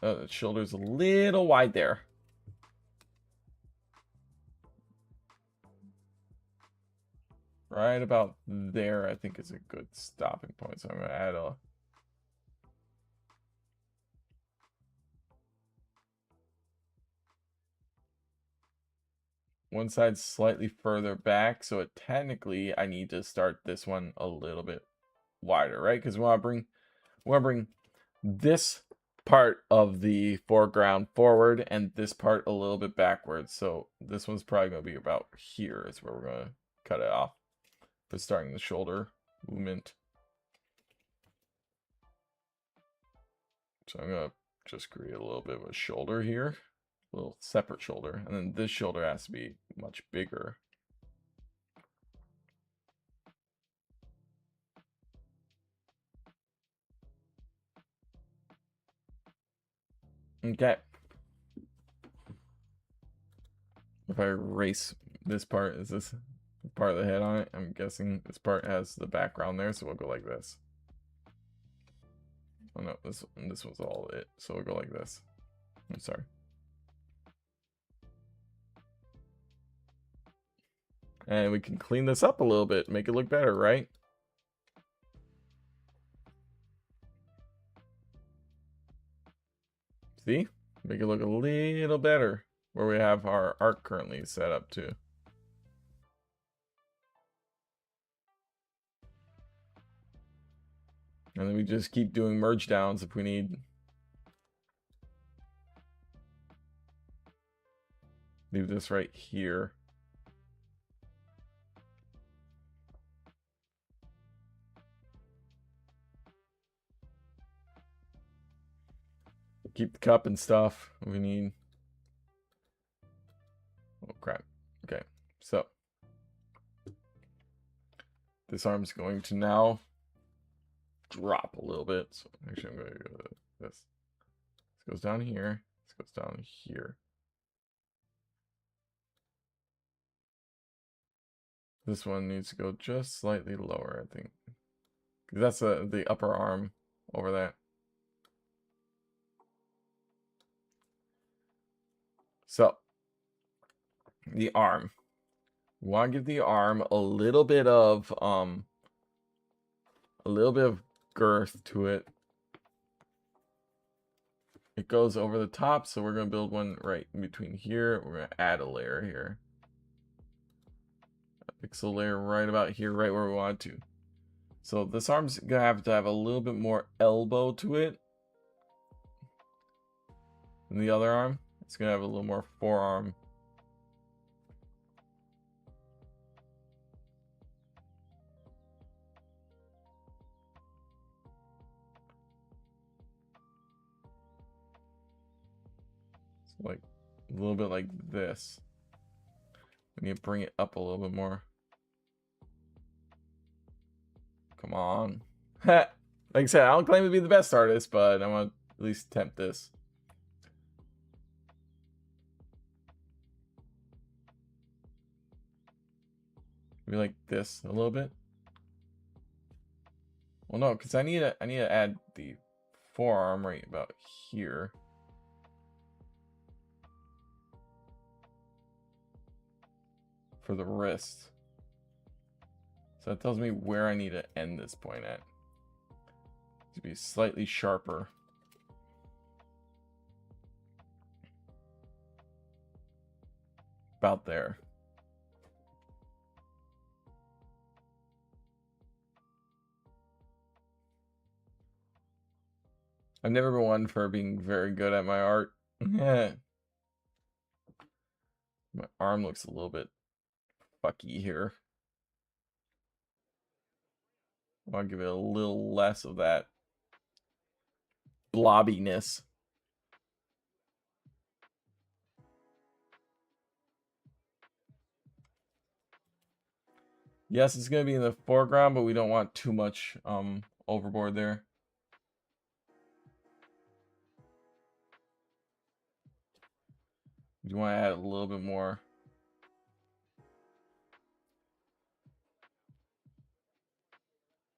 The shoulder's a little wide there. Right about there, I think, is a good stopping point. So I'm going to add a... one side slightly further back, so it technically I need to start this one a little bit wider, right? Because we want to bring this part of the foreground forward and this part a little bit backwards. So this one's probably going to be about here is where we're going to cut it off for starting the shoulder movement. So I'm going to just create a little bit of a shoulder here. Little separate shoulder, and then this shoulder has to be much bigger. Okay. If I erase this part, is this part of the head on it? I'm guessing this part has the background there, so we'll go like this. Oh no, this was all it, so we'll go like this. I'm sorry. And we can clean this up a little bit, make it look better, right? See? Make it look a little better where we have our art currently set up to. And then we just keep doing merge downs if we need. Leave this right here. Keep the cup and stuff we need. Oh crap. Okay, so this arm's going to now drop a little bit. So actually I'm going to go to this. This goes down here. This goes down here. This one needs to go just slightly lower, I think. Because that's the upper arm over that. So, the arm. We want to give the arm a little bit of girth to it. It goes over the top, so we're going to build one right in between here. We're going to add a layer here. A pixel layer right about here, right where we want it to. So this arm's gonna have to have a little bit more elbow to it than the other arm. It's gonna have a little more forearm. So like a little bit like this. We need to bring it up a little bit more. Come on. Like I said, I don't claim to be the best artist, but I want to at least attempt this. Maybe like this a little bit. Well, no, because I need to add the forearm right about here. For the wrist. So that tells me where I need to end this point at. To be slightly sharper. About there. I've never been one for being very good at my art. My arm looks a little bit fucky here. I want to give it a little less of that blobbiness. Yes, it's going to be in the foreground, but we don't want too much overboard there. You want to add a little bit more.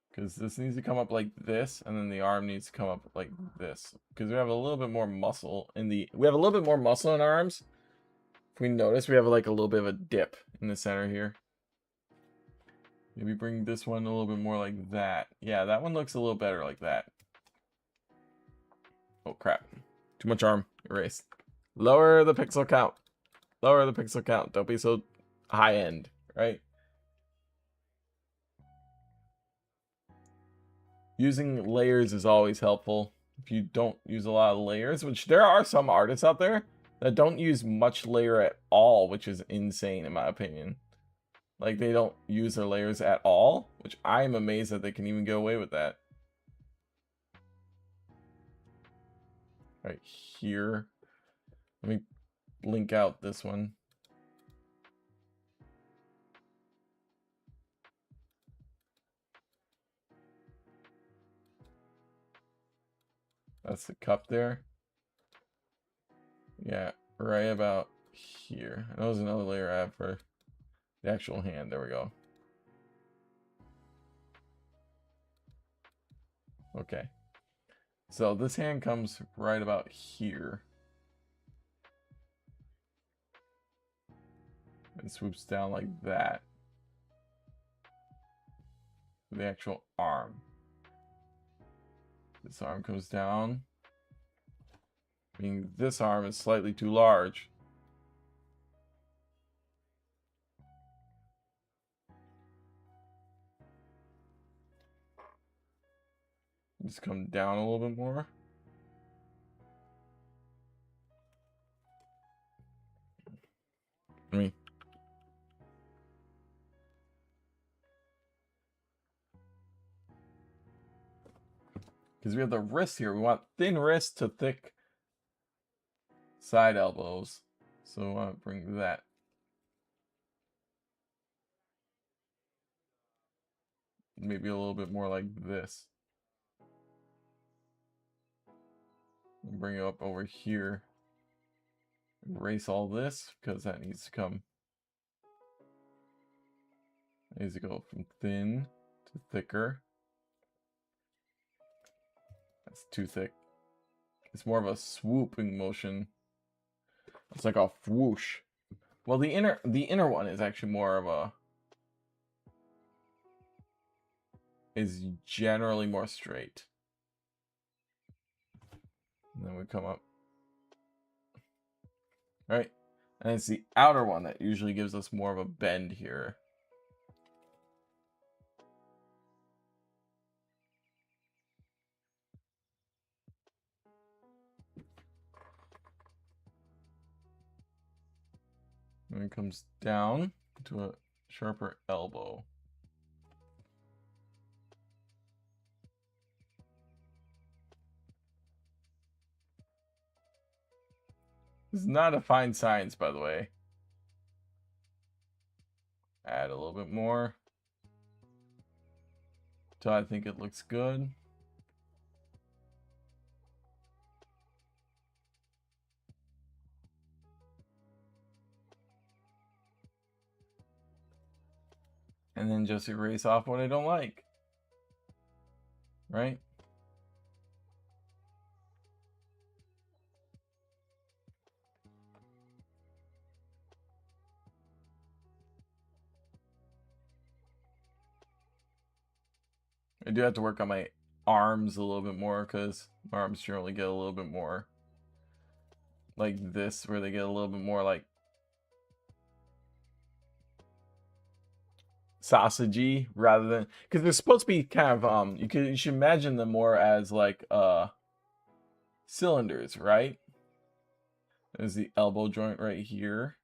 Because this needs to come up like this, and then the arm needs to come up like this. Because we have a little bit more muscle in the... We have a little bit more muscle in our arms. If we notice, we have like a little bit of a dip in the center here. Maybe bring this one a little bit more like that. Yeah, that one looks a little better like that. Oh, crap. Too much arm. Erase. Lower the pixel count. Lower the pixel count. Don't be so high end, right? Using layers is always helpful. If you don't use a lot of layers, which there are some artists out there that don't use much layer at all, which is insane in my opinion. Like they don't use their layers at all, which I am amazed that they can even get away with that. Right here. Let me link out this one. That's the cup there. Yeah, right about here. And that was another layer I have for the actual hand. There we go. Okay. So this hand comes right about here. And swoops down like that. The actual arm. This arm comes down. Meaning this arm is slightly too large. Just come down a little bit more. I mean, because we have the wrist here. We want thin wrist to thick side elbows. So I want to bring that. Maybe a little bit more like this. And bring it up over here. Erase all this because that needs to come. It needs to go from thin to thicker. That's too thick. It's more of a swooping motion. It's like a whoosh. Well, the inner one is actually more of a... is generally more straight. And then we come up. Right? And it's the outer one that usually gives us more of a bend here. And it comes down to a sharper elbow. This is not a fine science, by the way. Add a little bit more till I think it looks good. And then just erase off what I don't like. Right? I do have to work on my arms a little bit more because my arms generally get a little bit more like this, where they get a little bit more like sausagey rather than, because they're supposed to be kind of you should imagine them more as like cylinders, right? There's the elbow joint right here,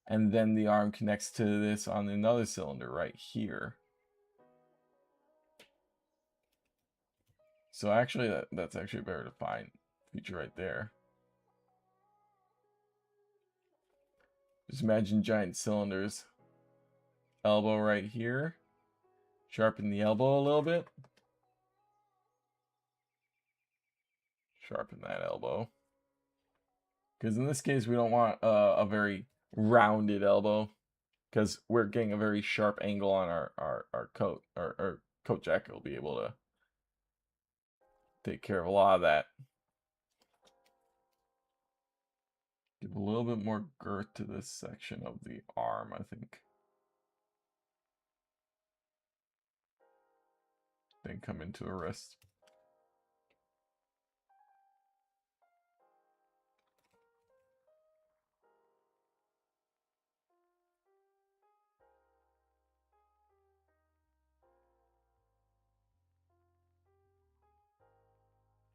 and then the arm connects to this on another cylinder right here. So actually that's actually a better defined feature right there. Just imagine giant cylinders. Elbow right here. Sharpen the elbow a little bit. Sharpen that elbow. Because in this case, we don't want a very rounded elbow. Because we're getting a very sharp angle on our coat. Our coat jacket will be able to take care of a lot of that. Give a little bit more girth to this section of the arm, I think. Then come into a wrist.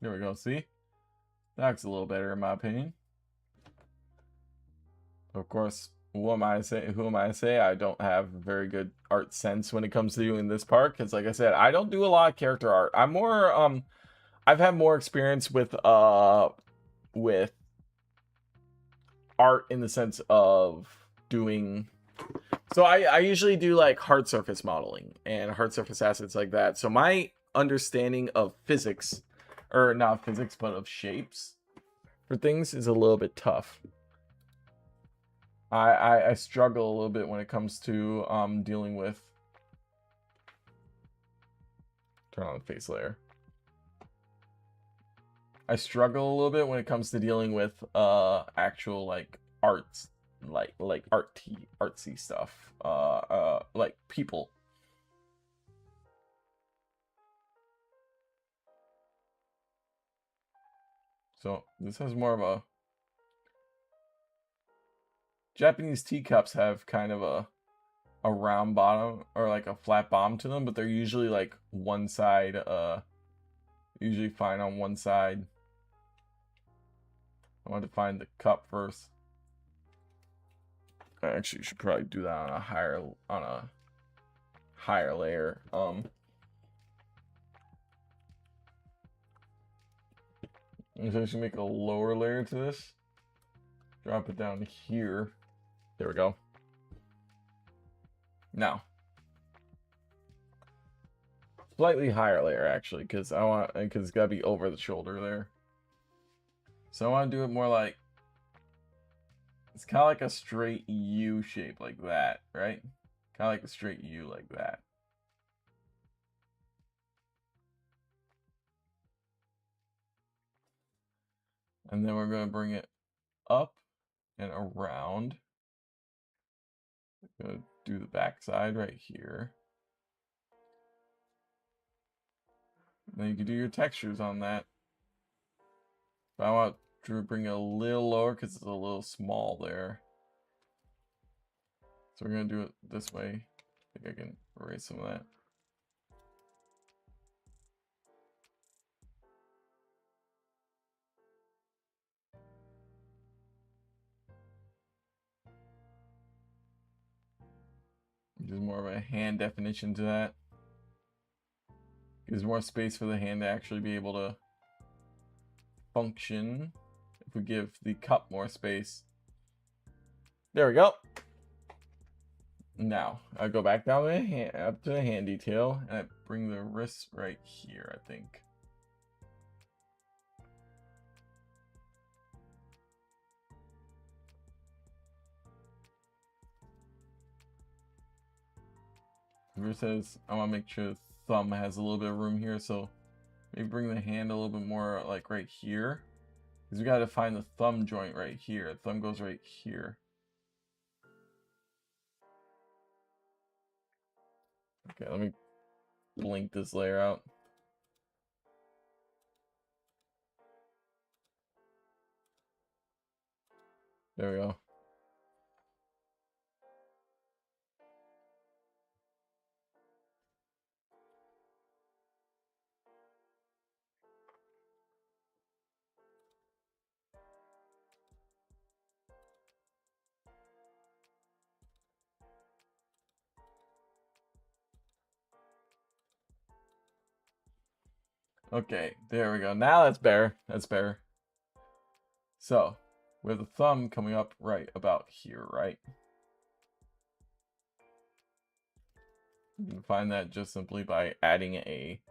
There we go, see? That looks a little better in my opinion. Of course, who am I to say I don't have very good art sense when it comes to doing this part? Because like I said, I don't do a lot of character art. I'm more I've had more experience with art in the sense of doing, so I usually do like hard surface modeling and hard surface assets like that. So my understanding of physics, or not physics, but of shapes for things is a little bit tough. I struggle a little bit when it comes to dealing with, turn on the face layer. I struggle a little bit when it comes to dealing with actual like arts, like artsy stuff, like people. So this has more of a, Japanese teacups have kind of a round bottom or like a flat bottom to them, but they're usually like one side, usually fine on one side. I want to find the cup first. I actually should probably do that on a higher layer. I'm just gonna make a lower layer to this. Drop it down here. There we go. Now, slightly higher layer actually, because it's gotta be over the shoulder there. So I want to do it more like, it's kind of like a straight U shape like that, right? Kind of like a straight U like that. And then we're going to bring it up and around. We're going to do the back side right here. And then you can do your textures on that. But I want to bring it a little lower because it's a little small there. So we're going to do it this way. I think I can erase some of that. There's more of a hand definition to that. Gives more space for the hand to actually be able to function. If we give the cup more space. There we go. Now, I go back down the hand, up to the hand detail, and I bring the wrist right here, I think. Here says I want to make sure the thumb has a little bit of room here, so maybe bring the hand a little bit more like right here, because we got to find the thumb joint right here. The thumb goes right here. Okay, let me blink this layer out. There we go. Okay, there we go. Now that's better. That's better. So, we have the thumb coming up right about here, right? You can find that just simply by adding a...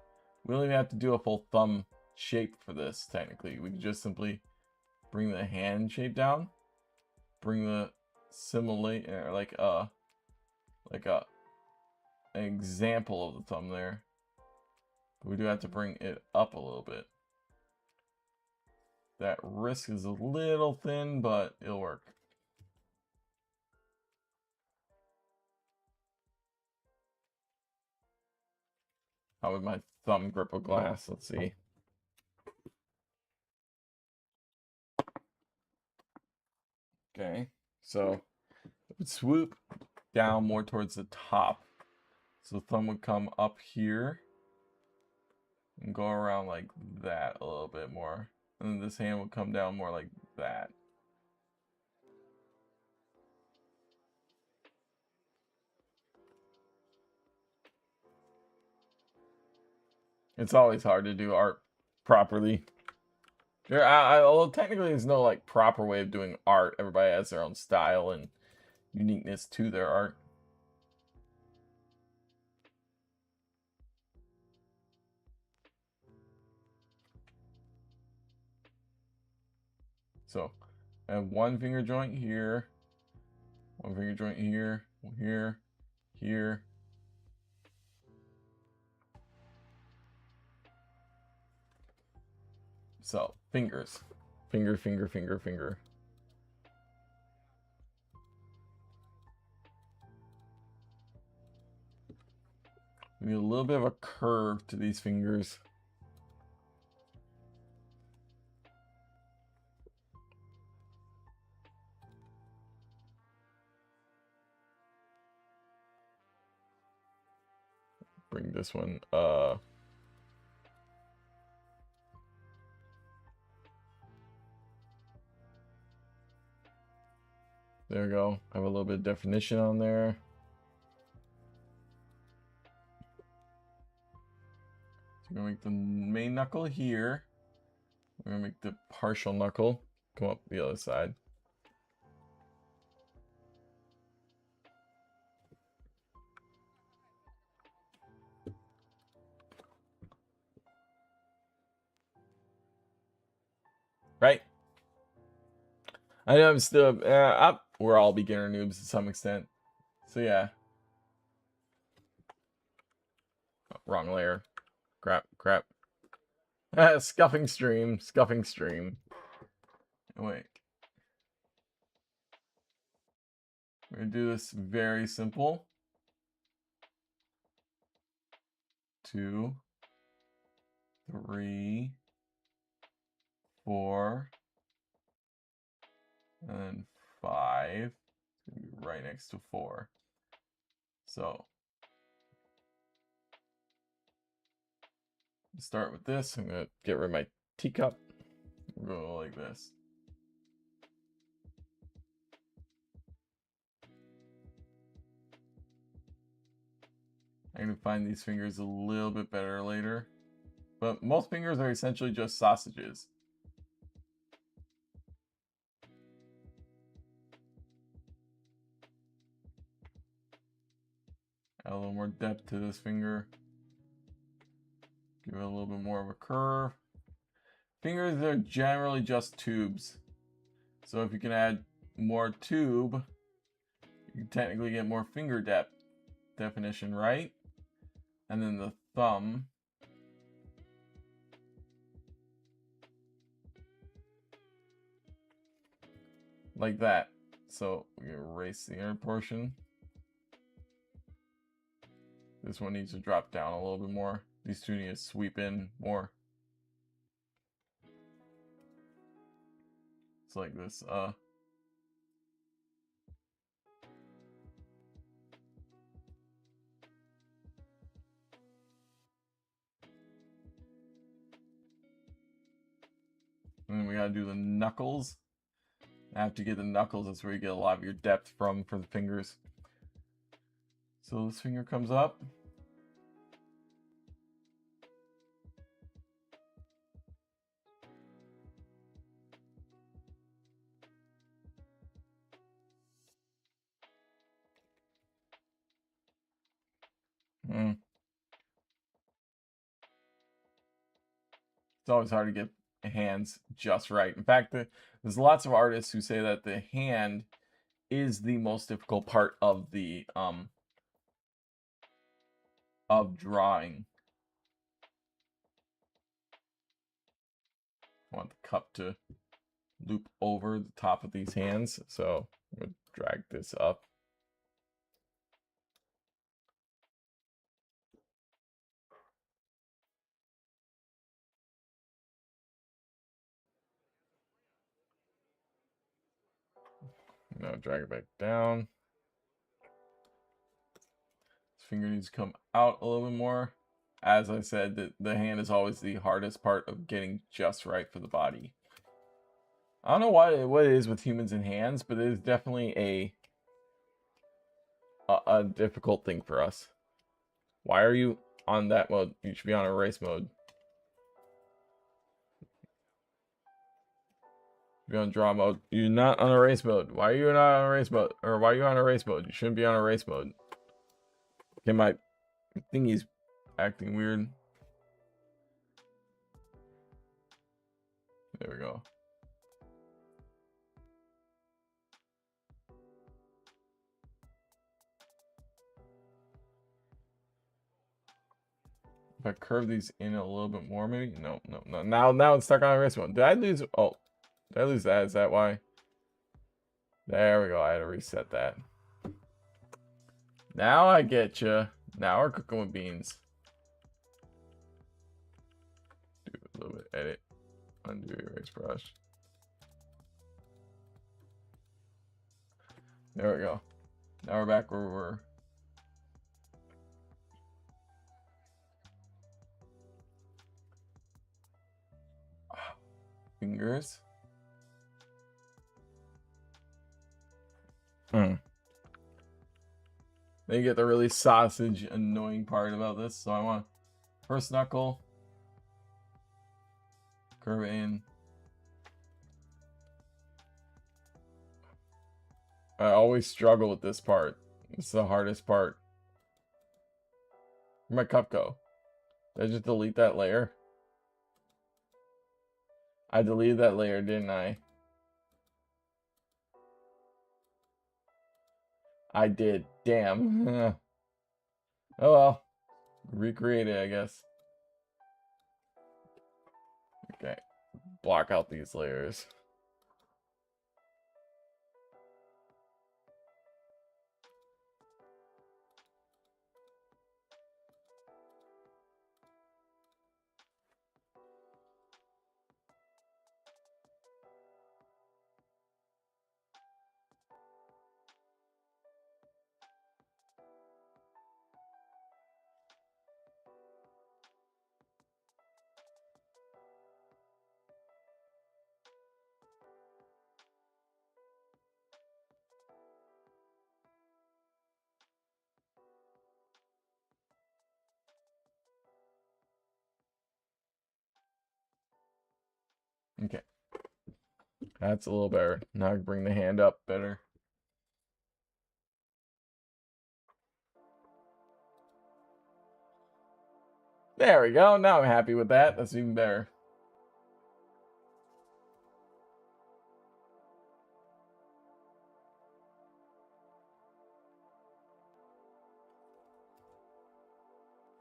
We don't even have to do a full thumb shape for this, technically. We can just simply bring the hand shape down. Bring the simulate, like an example of the thumb there. But we do have to bring it up a little bit. That wrist is a little thin, but it'll work. How would my thumb grip a glass? Let's see. Okay, so it would swoop down more towards the top. So the thumb would come up here and go around like that a little bit more. And then this hand would come down more like that. It's always hard to do art properly. Although technically there's no like proper way of doing art. Everybody has their own style and uniqueness to their art. So I have one finger joint here, one finger joint here, here, here. So fingers, finger, finger, finger, finger. We need a little bit of a curve to these fingers. Bring this one there we go. I have a little bit of definition on there. So we're gonna make the main knuckle here. We're gonna make the partial knuckle come up the other side. Right? I know I'm still we're all beginner noobs to some extent. So yeah. Oh, wrong layer. Crap, crap. Scuffing stream, scuffing stream. Wait. We're gonna do this very simple. 2, 3, 4, and then 5. It's gonna be right next to 4. So start with this. I'm gonna get rid of my teacup. We'll go like this. I'm going to find these fingers a little bit better later. But most fingers are essentially just sausages. Add a little more depth to this finger. Give it a little bit more of a curve. Fingers are generally just tubes. So if you can add more tube, you can technically get more finger definition, right? And then the thumb. Like that. So we erase the inner portion. This one needs to drop down a little bit more. These two need to sweep in more. It's like this. And then we gotta do the knuckles. After you get the knuckles, that's where you get a lot of your depth from for the fingers. So this finger comes up. It's always hard to get hands just right. In fact, there's lots of artists who say that the hand is the most difficult part of the of drawing. I want the cup to loop over the top of these hands, so I'm going to drag this up. Now drag it back down. This finger needs to come out a little bit more. As I said, the hand is always the hardest part of getting just right for the body. I don't know what it is with humans and hands, but it is definitely a difficult thing for us. Why are you on that mode? You should be on erase mode. Be on draw mode. You're not on erase mode. Why are you not on erase mode? Or why are you on erase mode? You shouldn't be on erase mode. Okay, my thingy's acting weird. There we go. If I curve these in a little bit more, maybe? No. Now it's stuck on erase mode. Did I lose? Oh, did I lose that? Is that why? There we go. I had to reset that. Now I get you. Now we're cooking with beans. Do a little bit edit. Undo erase brush. There we go. Now we're back where we were. Fingers. Then you get the really sausage annoying part about this. So I want first knuckle. Curve in. I always struggle with this part. It's the hardest part. Where'd my cup go? Did I just delete that layer? I deleted that layer, didn't I? I did. Damn. Oh well. Recreate it, I guess. Okay. Block out these layers. Okay. That's a little better. Now I can bring the hand up better. There we go. Now I'm happy with that. That's even better.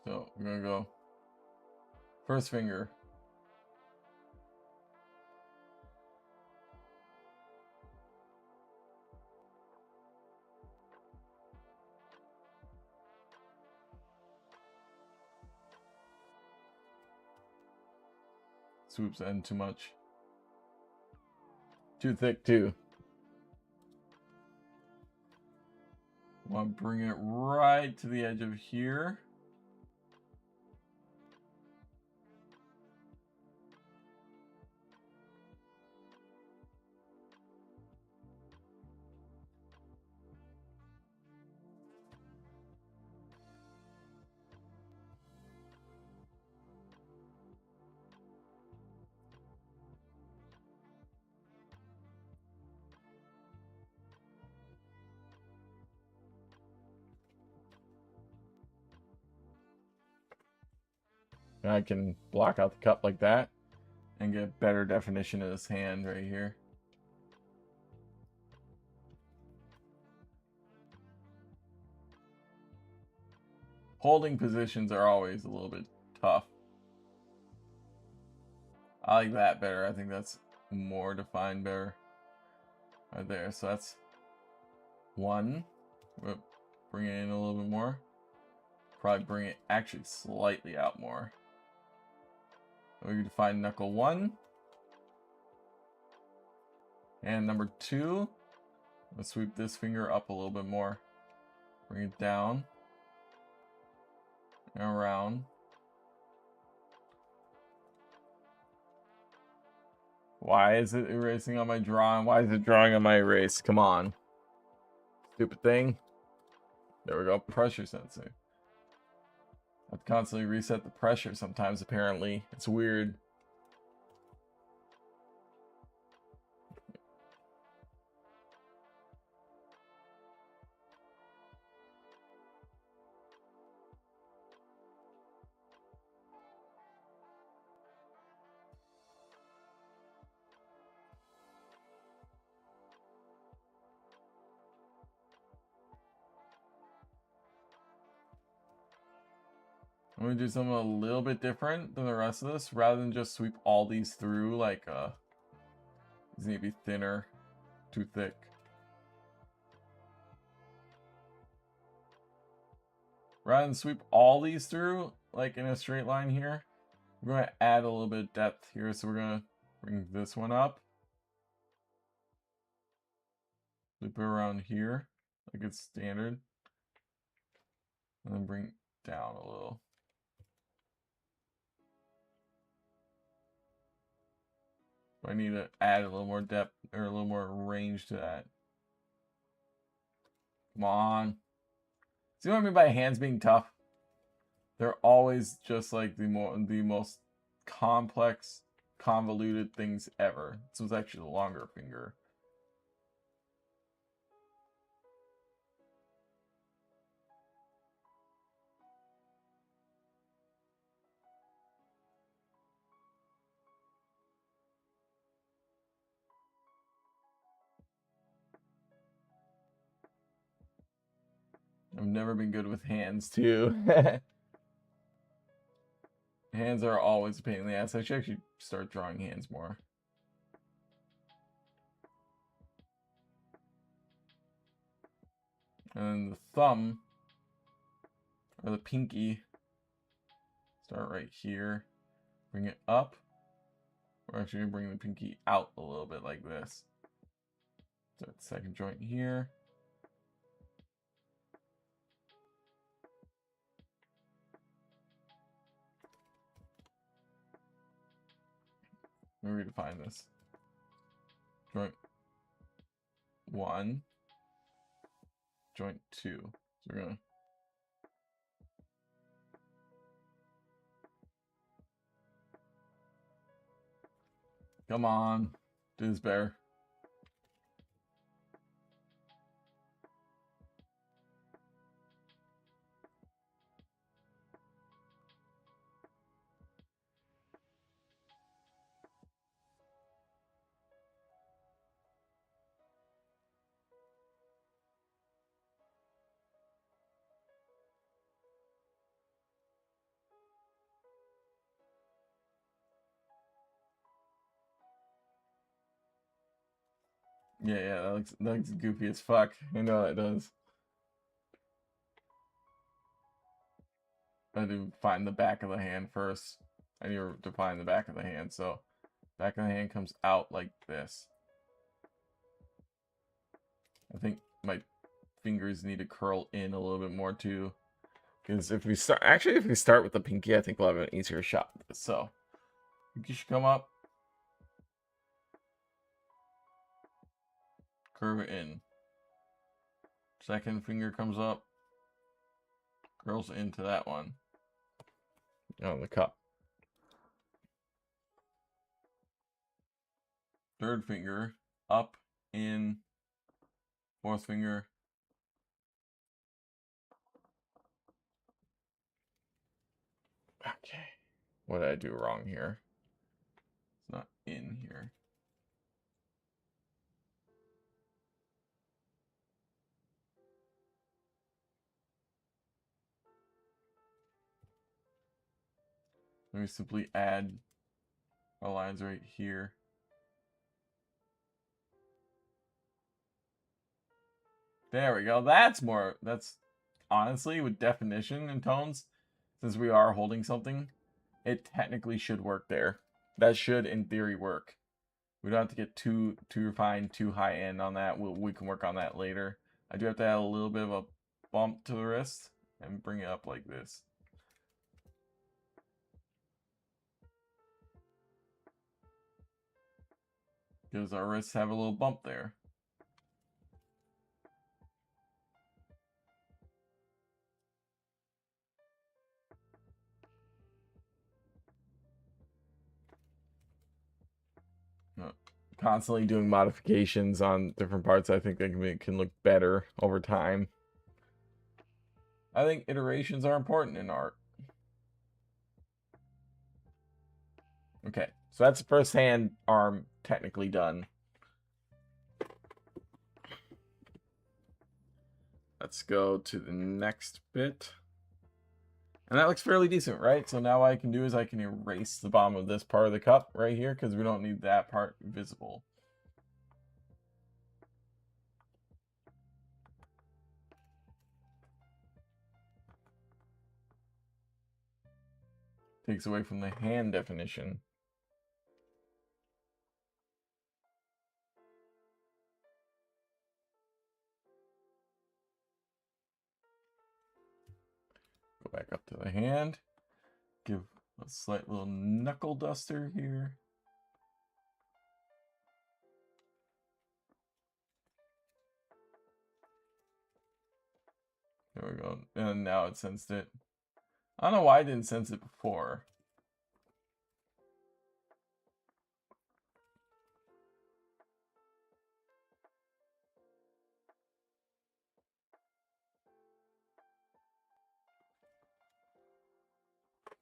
So we're going to go first finger. Swoops in too much. Too thick too. Want to bring it right to the edge of here. And I can block out the cup like that and get better definition of this hand right here. Holding positions are always a little bit tough. I like that better. I think that's more defined better. Right there. So that's one. We'll bring it in a little bit more. Probably bring it actually slightly out more. We can define knuckle 1. And number 2. Let's sweep this finger up a little bit more. Bring it down. And around. Why is it erasing on my drawing? Why is it drawing on my erase? Come on. Stupid thing. There we go. Pressure sensing. I have to constantly reset the pressure sometimes, apparently. It's weird. I'm gonna do something a little bit different than the rest of this. Rather than just sweep all these through, like, these need to be thinner, too thick. Rather than sweep all these through, like in a straight line here, we're going to add a little bit of depth here. So we're going to bring this one up. Loop it around here, like it's standard. And then bring it down a little. I need to add a little more depth or a little more range to that. Come on. See what I mean by hands being tough? They're always just like the most complex, convoluted things ever. This was actually the longer finger. I've never been good with hands too. Hands are always a pain in the ass. I should actually start drawing hands more. And then the thumb, or the pinky, start right here. Bring it up. We're actually going to bring the pinky out a little bit like this. Start the second joint here. Let me redefine this. Joint 1. Joint 2. So we're going to Come on. Do this bear. Yeah, that looks goofy as fuck. I know it does. I had to find the back of the hand first. I need to find the back of the hand, so back of the hand comes out like this. I think my fingers need to curl in a little bit more too. Because if we start with the pinky, I think we'll have an easier shot. So pinky should come up. Curve it in. Second finger comes up. Curls into that one. On the cup. Third finger up, in. Fourth finger. Okay. What did I do wrong here? It's not in here. Let me simply add our lines right here. There we go. That's honestly, with definition and tones, since we are holding something, it technically should work there. That should, in theory, work. We don't have to get too refined, too high end on that. We can work on that later. I do have to add a little bit of a bump to the wrist and bring it up like this. Because our wrists have a little bump there. Constantly doing modifications on different parts, I think they can look better over time. I think iterations are important in art. Okay, so that's the first hand arm technically done. Let's go to the next bit. And that looks fairly decent, right? So now what I can do is I can erase the bottom of this part of the cup right here because we don't need that part visible. Takes away from the hand definition. Go back up to the hand. Give a slight little knuckle duster here. There we go. And now it sensed it. I don't know why I didn't sense it before.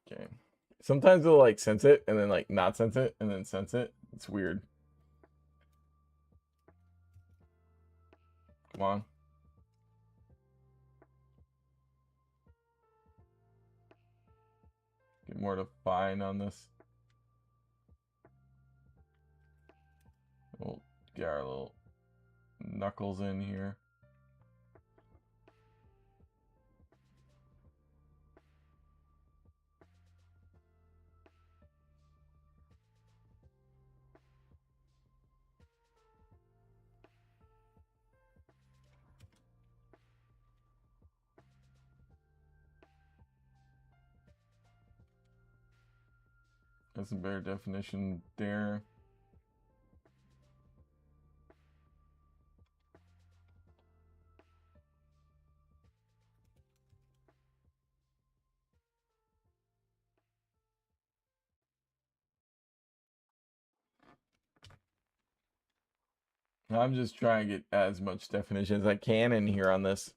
Okay. Sometimes it'll like sense it and then like not sense it and then sense it. It's weird. Come on. Get more defined on this. We'll get our little knuckles in here. That's some better definition there. I'm just trying to get as much definition as I can in here on this.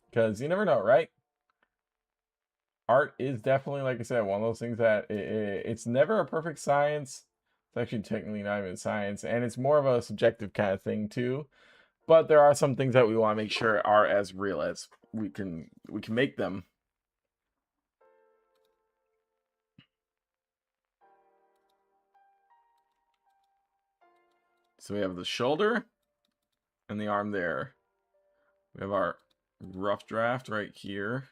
Because you never know, right? Art is definitely, like I said, one of those things that it's never a perfect science. It's actually technically not even science. And it's more of a subjective kind of thing, too. But there are some things that we want to make sure are as real as we can make them. So we have the shoulder and the arm there. We have our rough draft right here.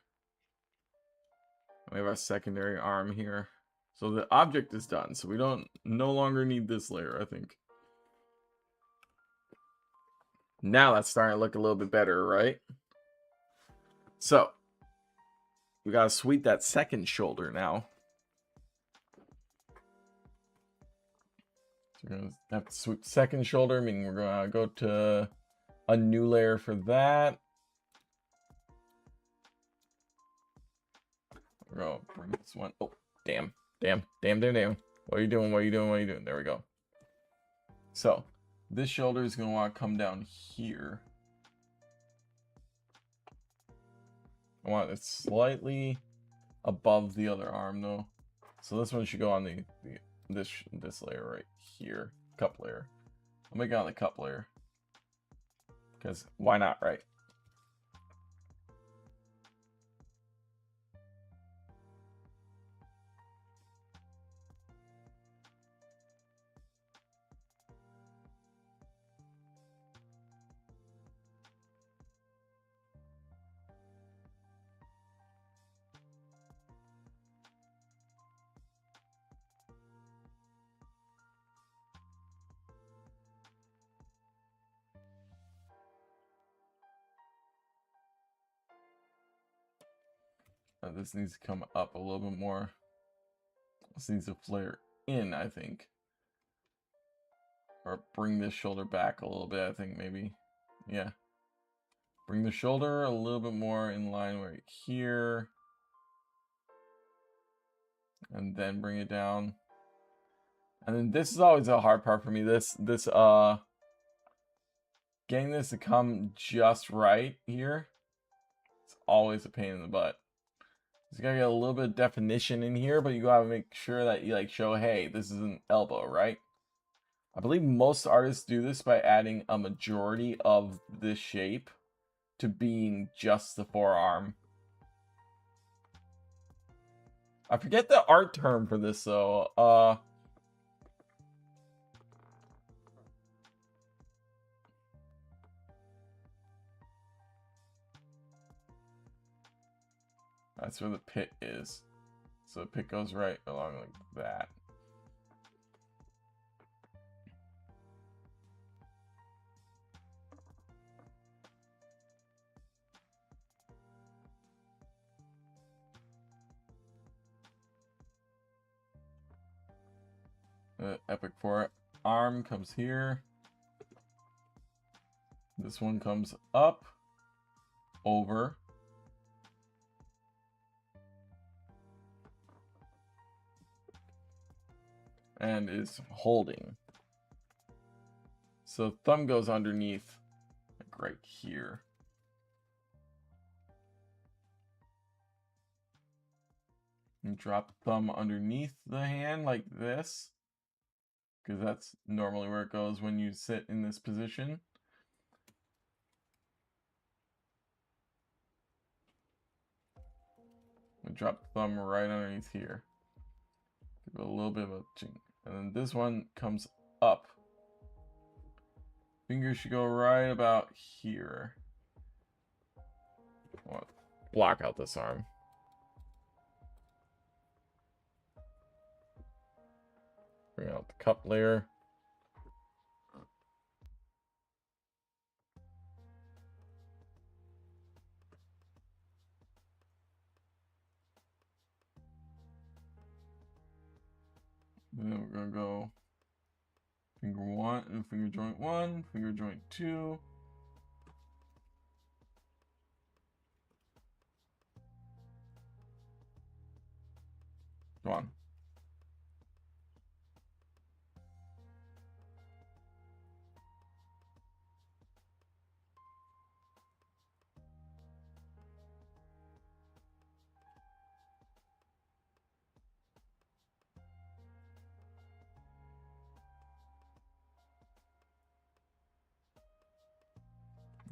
We have our secondary arm here. So the object is done. So we don't no longer need this layer, I think. Now that's starting to look a little bit better, right? So we gotta sweep that second shoulder now. So we're gonna have to sweep the second shoulder, meaning we're gonna go to a new layer for that. We're gonna bring this one. Oh, damn. What are you doing? There we go. So this shoulder is gonna want to come down here. I want it slightly above the other arm though. So this one should go on this layer right here, cup layer. I'll make it on the cup layer. Because why not, right? This needs to come up a little bit more. This needs to flare in, I think. Or bring this shoulder back a little bit, I think, maybe. Yeah. Bring the shoulder a little bit more in line right here. And then bring it down. And then this is always a hard part for me. Getting this to come just right here. It's always a pain in the butt. You gotta get a little bit of definition in here, but you gotta make sure that you like show, hey, this is an elbow, right? I believe most artists do this by adding a majority of this shape to being just the forearm. I forget the art term for this though. That's where the pit is. So the pit goes right along like that. The epic forearm comes here. This one comes up, over, and is holding. So thumb goes underneath, like right here. And drop the thumb underneath the hand like this, because that's normally where it goes when you sit in this position. And drop the thumb right underneath here. Give it a little bit of a chink. And then this one comes up. Fingers should go right about here. Block out this arm. Bring out the cup layer. And then we're gonna go finger one and finger joint one, finger joint two. Come on.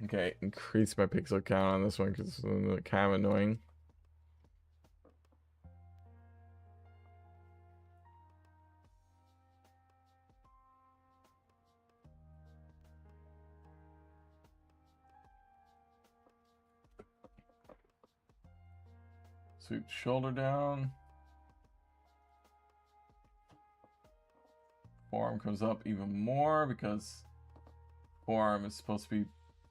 Okay, increase my pixel count on this one because it's kind of annoying. Sweep shoulder down. Forearm comes up even more because forearm is supposed to be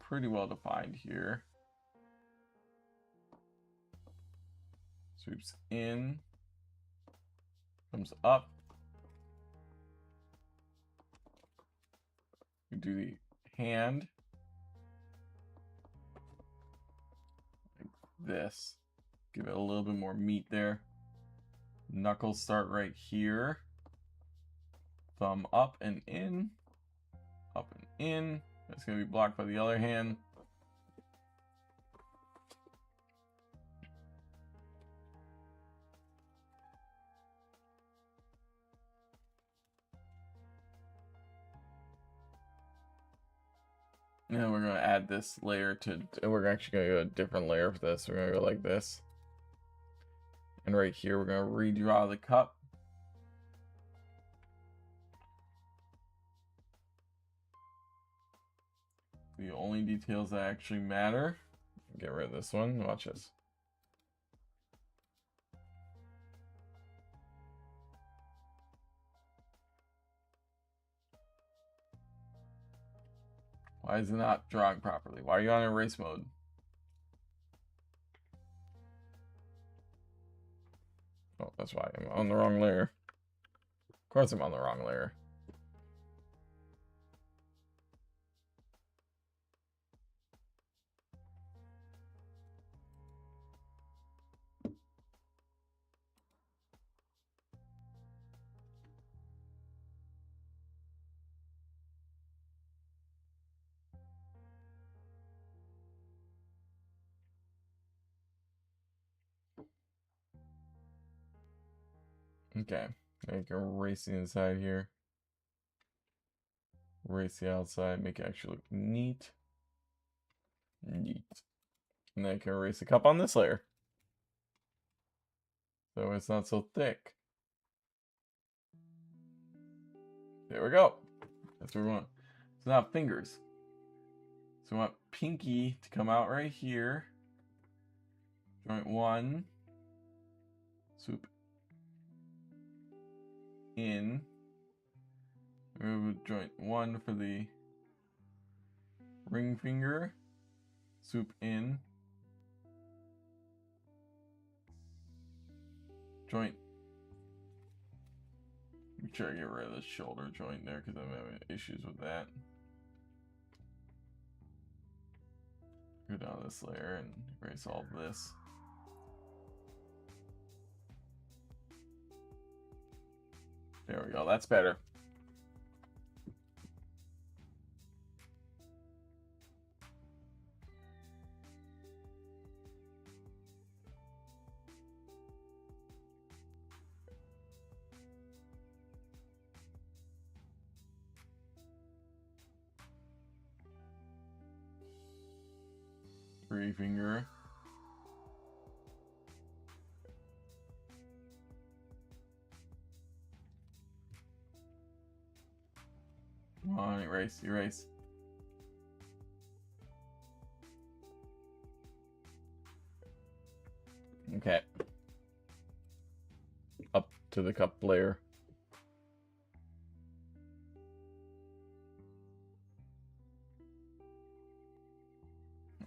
pretty well defined here. Sweeps in. Comes up. We do the hand. Like this. Give it a little bit more meat there. Knuckles start right here. Thumb up and in. Up and in. That's going to be blocked by the other hand. And then we're going to add this layer to, we're actually going to go a different layer for this. We're going to go like this. And right here, we're going to redraw the cup. The only details that actually matter. Get rid of this one. Watch this. Why is it not drawing properly? Why are you on erase mode? Oh, that's why I'm on the wrong layer. Of course I'm on the wrong layer. Okay, I can erase the inside here. Erase the outside, make it actually look neat. Neat. And then I can erase the cup on this layer. So it's not so thick. There we go. That's what we want. So now fingers. So we want pinky to come out right here. Joint 1. Swoop in. Remove joint 1 for the ring finger. Swoop in. Joint. Make sure I get rid of the shoulder joint there because I'm having issues with that. Go down this layer and erase all of this. There we go, that's better. Three finger. Come on, erase, erase. Okay. Up to the cup layer.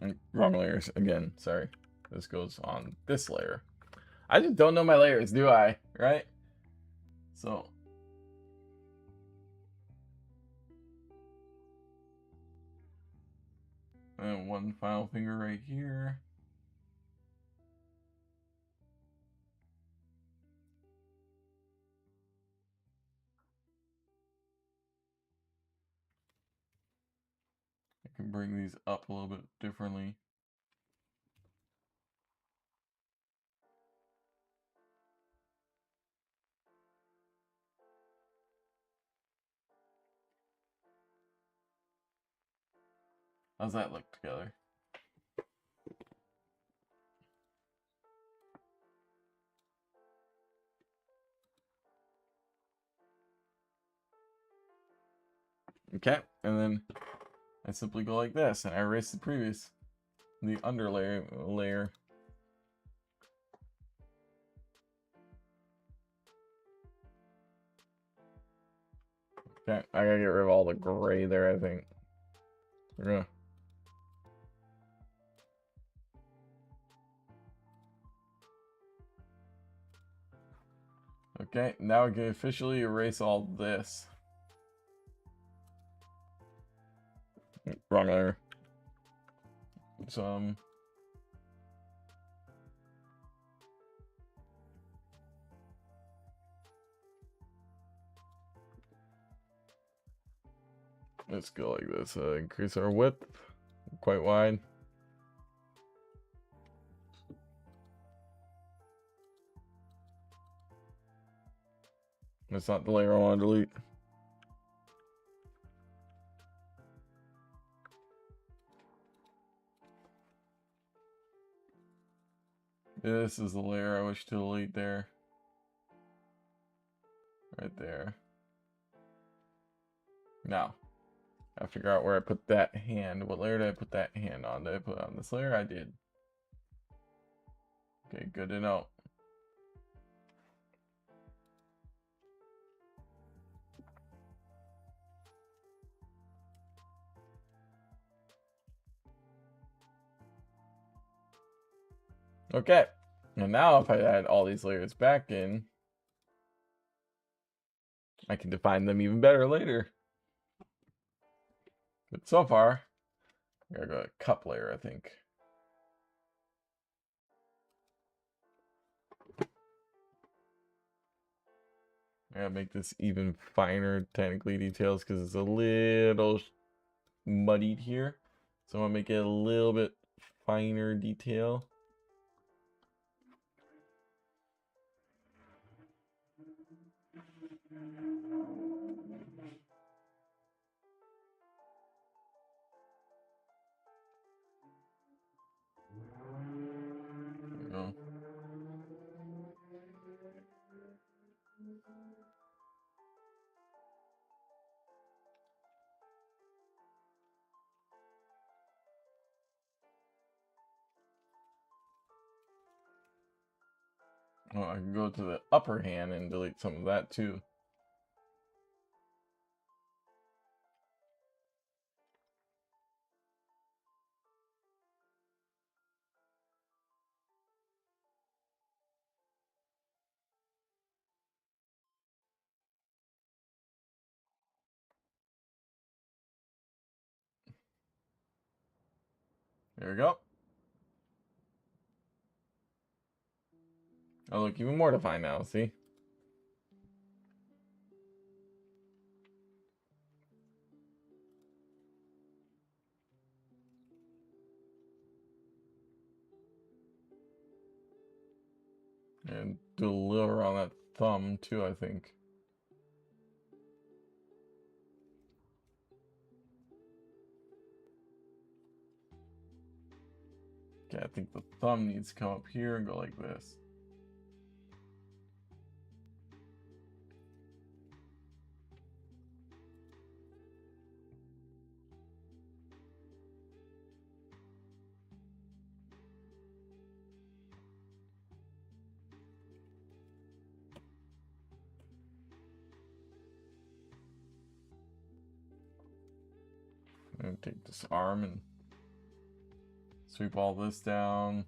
And wrong layers again, sorry. This goes on this layer. I just don't know my layers, do I? Right? So. And one final finger right here. I can bring these up a little bit differently. How's that look together? Okay, and then I simply go like this, and I erase the underlayer layer. Okay, I gotta get rid of all the gray there, I think. Yeah. Okay, now I can officially erase all this. Wrong layer. Some. Let's go like this. Increase our width quite wide. That's not the layer I want to delete. This is the layer I wish to delete there. Right there. Now, I figure out where I put that hand. What layer did I put that hand on? Did I put it on this layer? I did. Okay, good to know. Okay, and now if I add all these layers back in, I can define them even better later. But so far, I gotta go to cup layer, I think. I gotta make this even finer, technically, details, because it's a little muddied here. So I'm gonna make it a little bit finer detail. There we go. Oh, I can go to the upper hand and delete some of that too. There we go. I look even more defined now, see? And do a little around that thumb too, I think. Okay, I think the thumb needs to come up here and go like this. And take this arm and sweep all this down.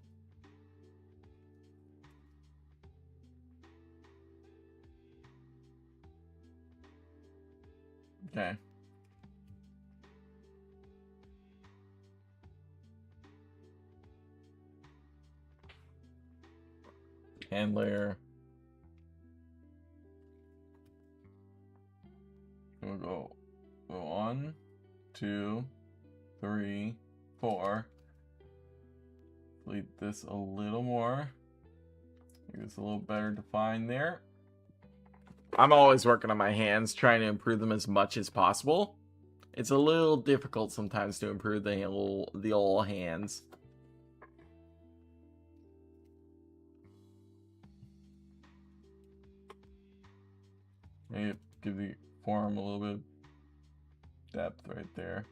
Okay. Hand layer. We'll go 1, 2, 3, 4. Delete this a little more. Make this a little better defined there. I'm always working on my hands, trying to improve them as much as possible. It's a little difficult sometimes to improve the old hands. Maybe give the forearm a little bit of depth right there.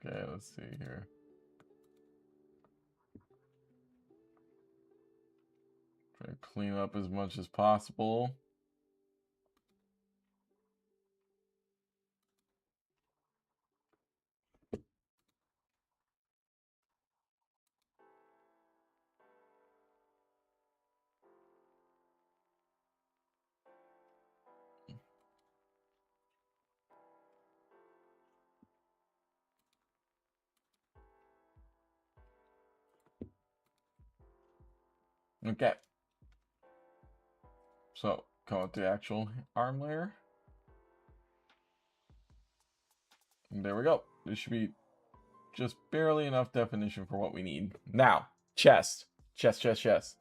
Okay, let's see here. Try to clean up as much as possible. Okay. So, come with the actual arm layer. And there we go. This should be just barely enough definition for what we need. Now, chest. Chest, chest, chest.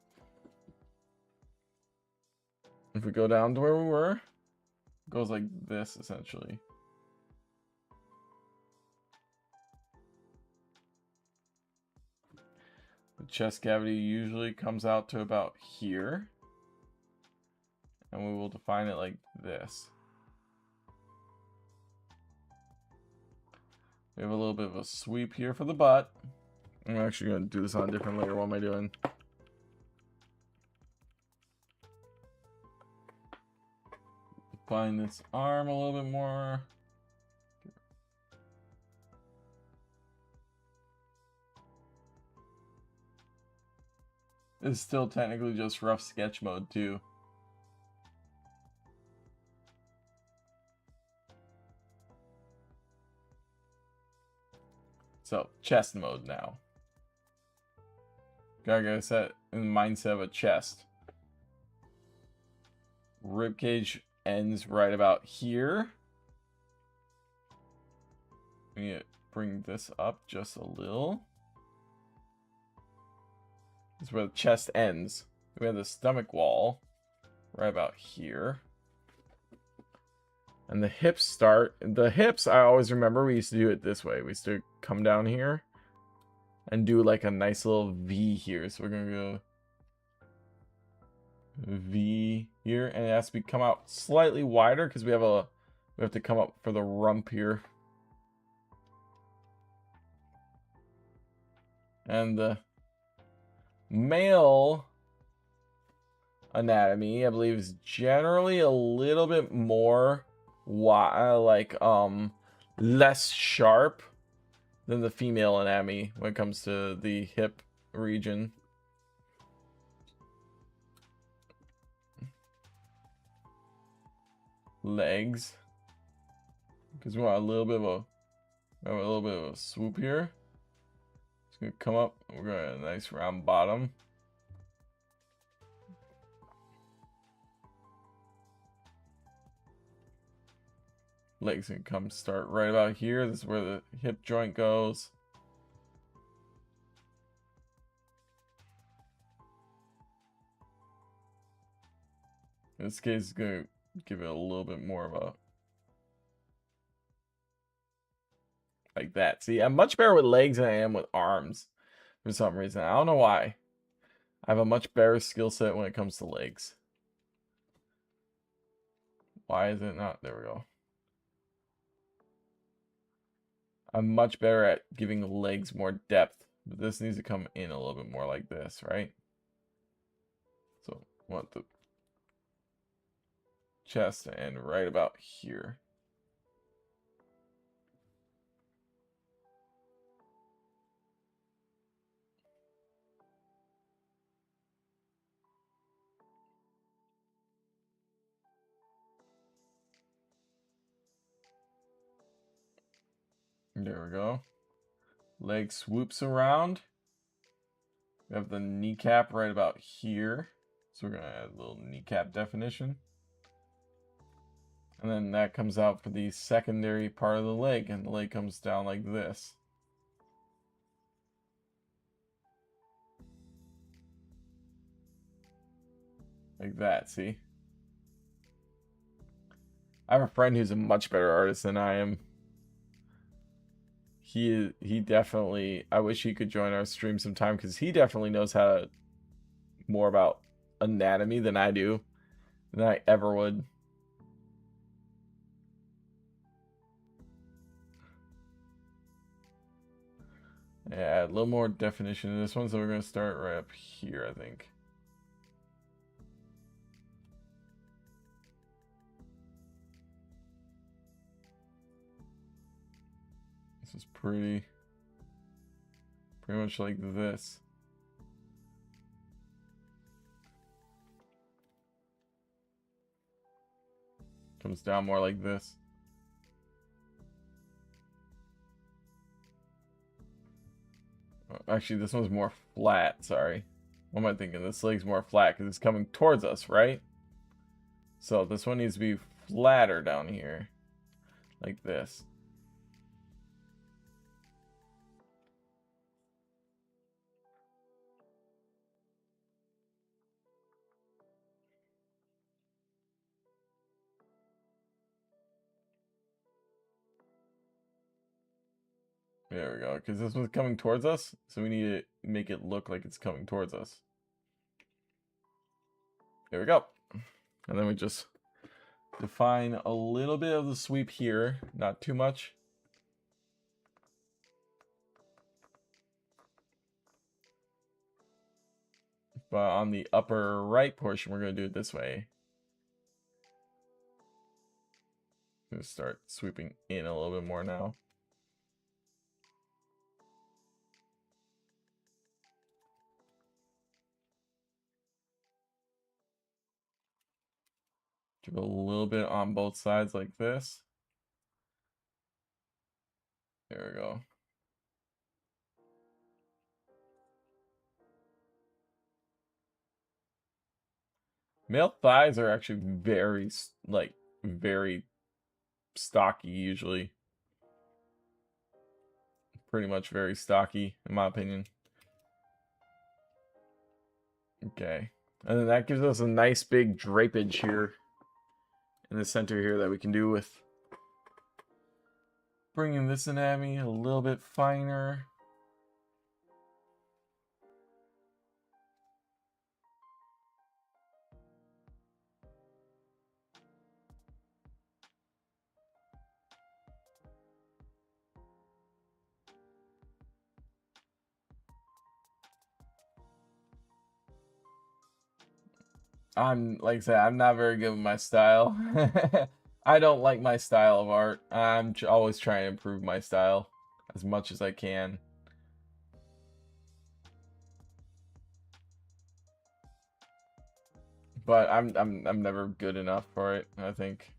If we go down to where we were, it goes like this, essentially. The chest cavity usually comes out to about here. And we will define it like this. We have a little bit of a sweep here for the butt. I'm actually going to do this on a different layer. What am I doing? Define this arm a little bit more. This is still technically just rough sketch mode too. So, chest mode now. Gotta get set in the mindset of a chest. Ribcage ends right about here. We need to bring this up just a little. This is where the chest ends. We have the stomach wall right about here. And the hips start. The hips, I always remember we used to do it this way. We used to come down here and do like a nice little V here. So we're going to go V here. And it has to come out slightly wider because we have to come up for the rump here. And the male anatomy, I believe, is generally a little bit more less sharp than the female anatomy when it comes to the hip region. Legs, because we want a little bit of a swoop here. It's gonna come up. We're gonna have a nice round bottom. Legs can start right about here. This is where the hip joint goes. In this case, it's gonna give it a little bit more of a like that. See, I'm much better with legs than I am with arms for some reason. I don't know why. I have a much better skill set when it comes to legs. Why is it not? There we go. I'm much better at giving the legs more depth, but this needs to come in a little bit more like this, right? So I want the chest to end right about here. There we go. Leg swoops around. We have the kneecap right about here. So we're going to add a little kneecap definition. And then that comes out for the secondary part of the leg. And the leg comes down like this. Like that, see? I have a friend who's a much better artist than I am. He definitely, I wish he could join our stream sometime, because he definitely knows how to more about anatomy than I do, than I ever would. Yeah, a little more definition in this one, so we're going to start right up here, I think. This is pretty much like this. Comes down more like this. Actually, this one's more flat, sorry. What am I thinking? This leg's more flat because it's coming towards us, right? So this one needs to be flatter down here. Like this. There we go, because this one's coming towards us, so we need to make it look like it's coming towards us. There we go. And then we just define a little bit of the sweep here, not too much. But on the upper right portion, we're going to do it this way. I'm going to start sweeping in a little bit more now. Give it a little bit on both sides like this. There we go. Male thighs are actually very stocky usually. Pretty much very stocky, in my opinion. Okay. And then that gives us a nice big drapage here in the center here that we can do with bringing this anatomy a little bit finer. Like I said, I'm not very good with my style. I don't like my style of art. I'm always trying to improve my style as much as I can. But I'm never good enough for it, I think.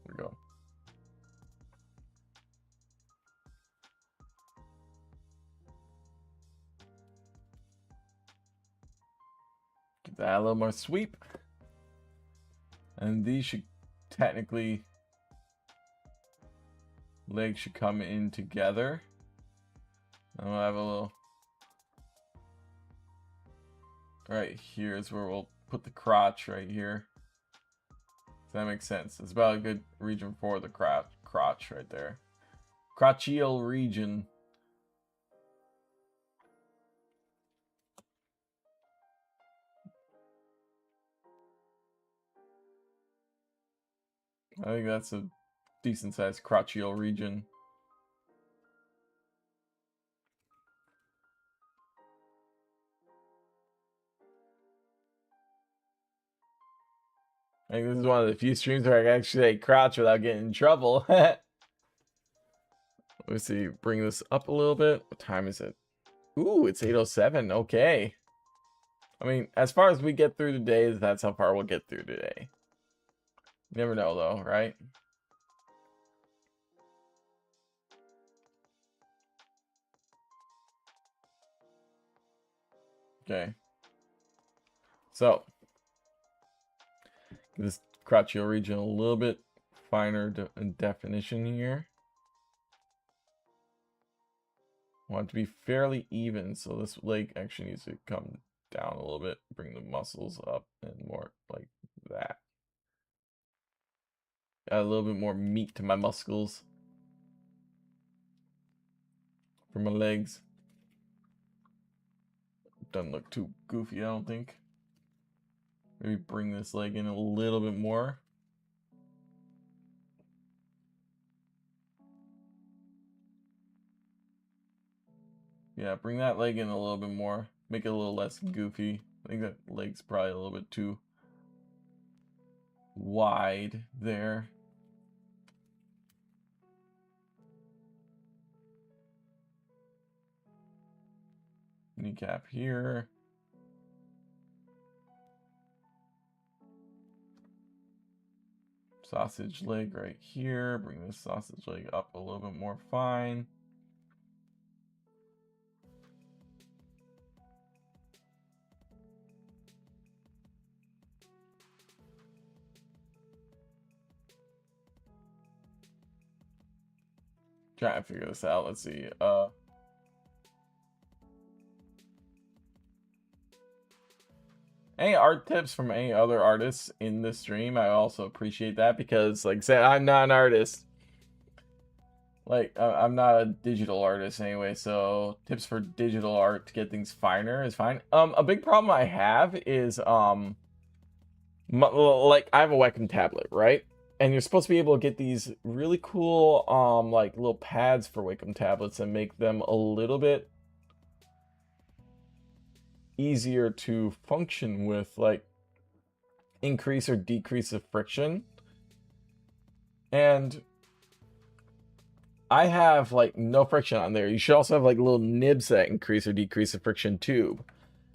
There we go. Give that a little more sweep. And these should technically, legs should come in together. And we'll have a little, right here is where we'll put the crotch right here. Does that make sense? It's about a good region for the crotch right there. Crotchial region. I think that's a decent sized crotchial region. I think this is one of the few streams where I can actually say crotch without getting in trouble. Let's see, bring this up a little bit. What time is it? Ooh, it's 8:07. Okay. I mean, as far as we get through the day, that's how far we'll get through today. You never know, though, right? Okay. So, this crotcheo region a little bit finer definition here. Want it to be fairly even, so this leg actually needs to come down a little bit, bring the muscles up, and more like that. Got a little bit more meat to my muscles for my legs. Doesn't look too goofy, I don't think. Maybe bring this leg in a little bit more. Yeah, bring that leg in a little bit more. Make it a little less goofy. I think that leg's probably a little bit too wide there. Kneecap here. Sausage leg right here. Bring this sausage leg up a little bit more fine. Trying to figure this out. Let's see. Any art tips from any other artists in this stream? I also appreciate that because, like I said, I'm not an artist. Like, I'm not a digital artist anyway, so tips for digital art to get things finer is fine. A big problem I have is, like, I have a Wacom tablet, right? And you're supposed to be able to get these really cool, like, little pads for Wacom tablets and make them a little bit easier to function with, like, increase or decrease of friction. And I have like no friction on there. You should also have like little nibs that increase or decrease the friction too.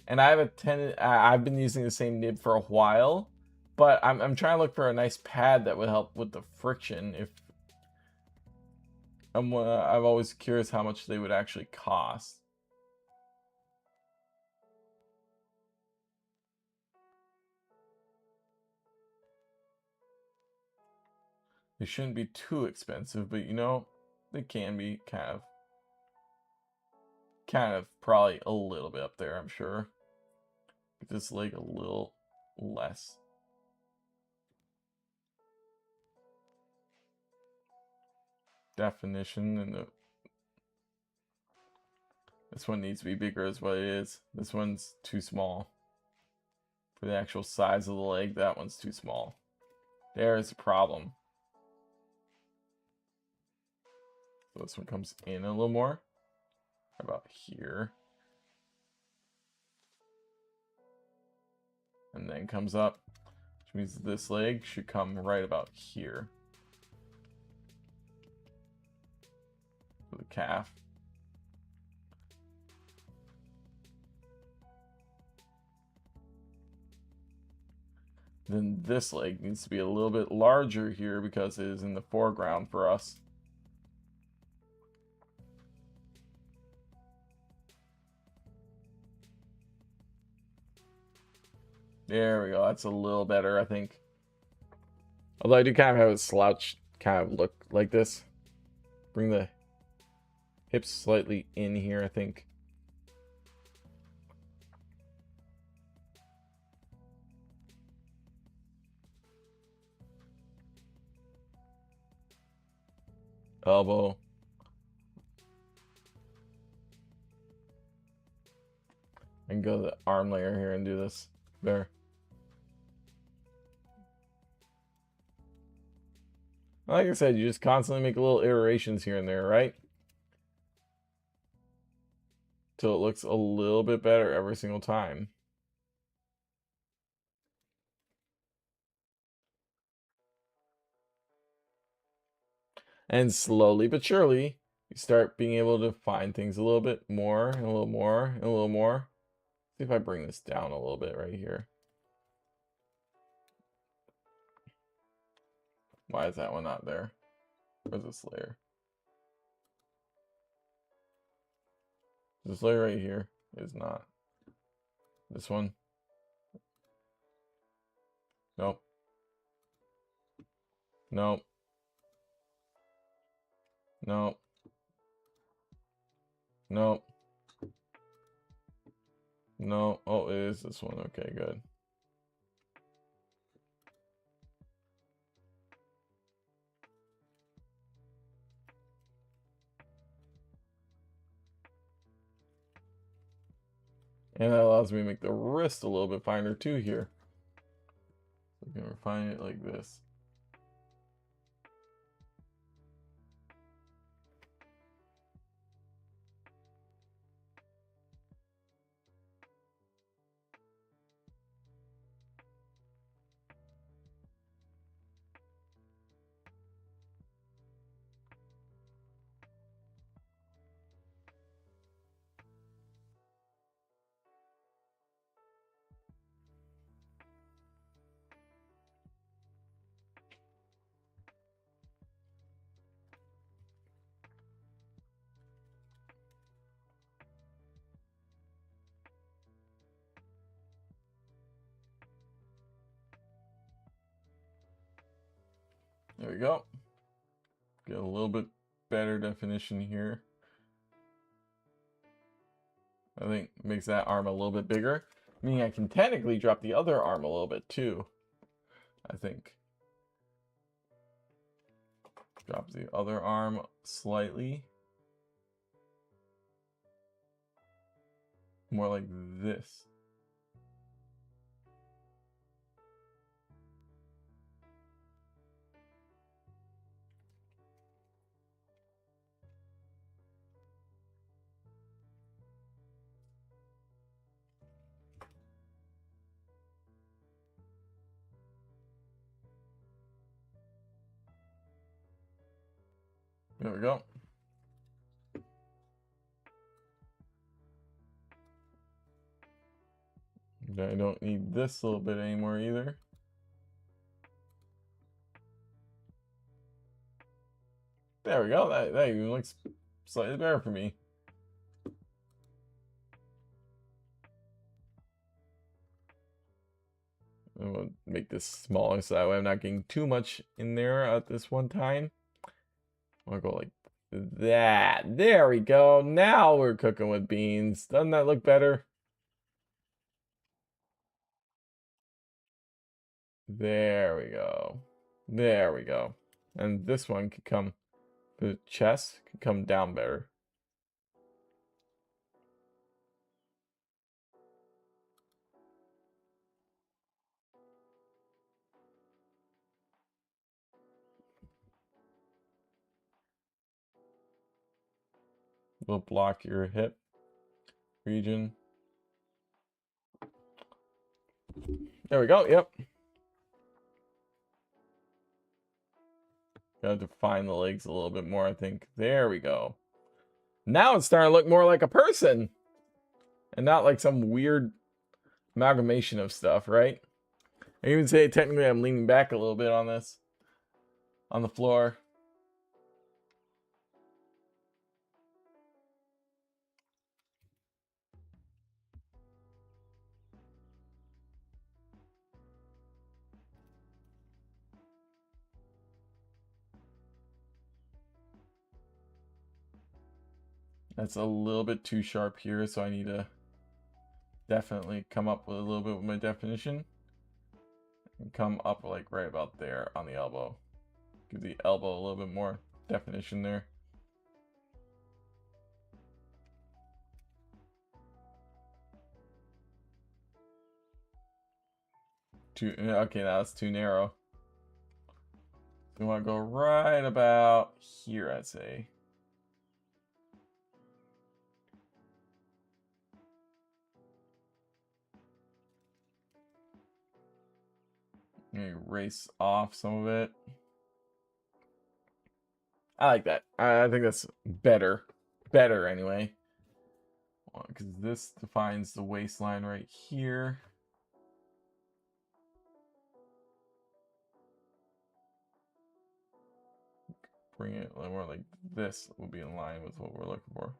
And I have I've been using the same nib for a while, but I'm trying to look for a nice pad that would help with the friction. If I'm always curious how much they would actually cost. They shouldn't be too expensive, but you know, they can be kind of probably a little bit up there, I'm sure. Make this leg a little less. Definition, and this one needs to be bigger is what it is. This one's too small. For the actual size of the leg, that one's too small. There is a problem. So this one comes in a little more. How about here? And then comes up, which means this leg should come right about here. For the calf. Then this leg needs to be a little bit larger here because it is in the foreground for us. There we go. That's a little better, I think. Although I do kind of have a slouch kind of look like this. Bring the hips slightly in here, I think. Elbow. I can go to the arm layer here and do this. There. Like I said, you just constantly make little iterations here and there, right? Till it looks a little bit better every single time. And slowly but surely, you start being able to find things a little bit more, and a little more, and a little more. See if I bring this down a little bit right here. Why is that one not there? Where's this layer? This layer right here is not. This one. Nope. Nope. Nope. Nope. No. Oh, it is this one. Okay, good. And that allows me to make the wrist a little bit finer too here. So we can refine it like this. There we go. Get a little bit better definition here. I think makes that arm a little bit bigger. Meaning I can technically drop the other arm a little bit too. I think. Drop the other arm slightly. More like this. There we go. I don't need this little bit anymore either. There we go. That even looks slightly better for me. I'm gonna make this smaller so that way I'm not getting too much in there at this one time. I'm gonna go like that. There we go. Now we're cooking with beans. Doesn't that look better? There we go. There we go. And this one could come, the chest could come down better. We'll block your hip region. There we go. Yep. Gotta define the legs a little bit more, I think. There we go. Now it's starting to look more like a person. And not like some weird amalgamation of stuff, right? I even say technically I'm leaning back a little bit on this. On the floor. That's a little bit too sharp here, so I need to definitely come up with a little bit with my definition. And come up like right about there on the elbow. Give the elbow a little bit more definition there. Okay, now it's too narrow. We want to go right about here, I'd say. Erase off some of it. I like that. I think that's better. Better anyway. Because this defines the waistline right here. Bring it more like this will be in line with what we're looking for.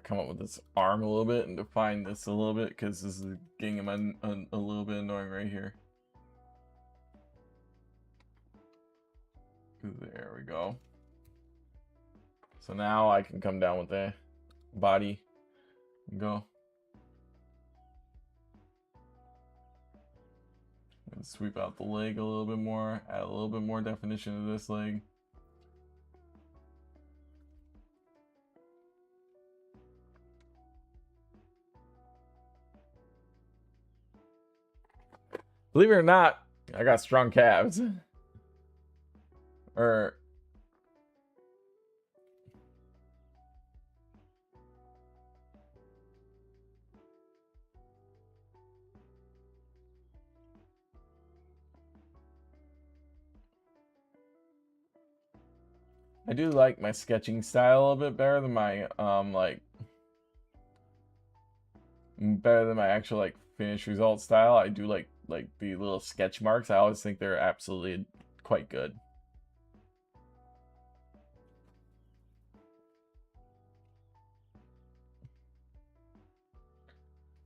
come up with this arm a little bit and define this a little bit, because this is getting him a little bit annoying right here. There we go. So now I can come down with the body and go. And sweep out the leg a little bit more, add a little bit more definition to this leg. Believe it or not, I got strong calves. Or I do like my sketching style a little bit better than my actual finished result style. I do like the little sketch marks. I always think they're absolutely quite good.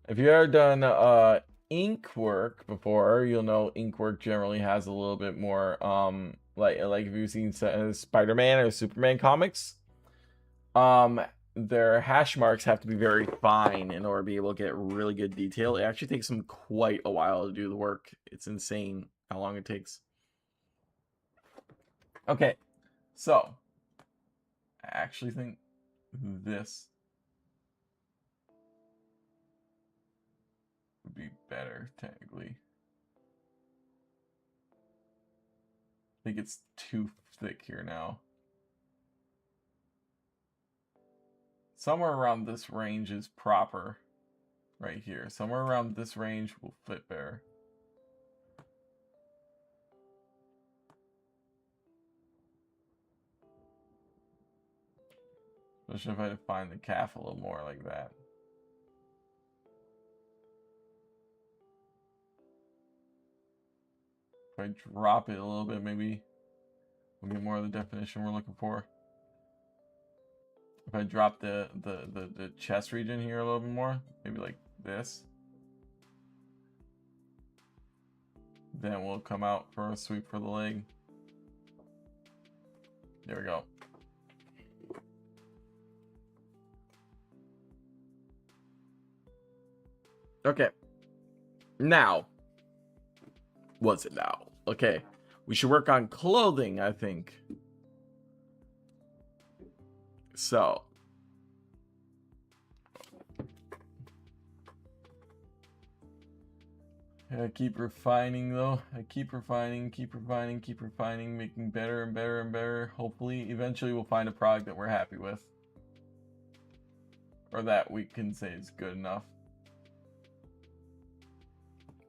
If you've ever done ink work before, you'll know ink work generally has a little bit more like if you've seen Spider-Man or Superman comics, their hash marks have to be very fine in order to be able to get really good detail. It actually takes them quite a while to do the work. It's insane how long it takes. Okay, so I actually think this would be better technically. I think it's too thick here now. Somewhere around this range is proper. Right here. Somewhere around this range will fit better. Especially if I define the calf a little more like that. If I drop it a little bit, maybe we'll get more of the definition we're looking for. If I drop the chest region here a little bit more, maybe like this, then we'll come out for a sweep for the leg. There we go. Okay. Now, what's it now? Okay. We should work on clothing, I think. So. I keep refining though. I keep refining, making better and better and better. Hopefully, eventually we'll find a product that we're happy with. Or that we can say is good enough.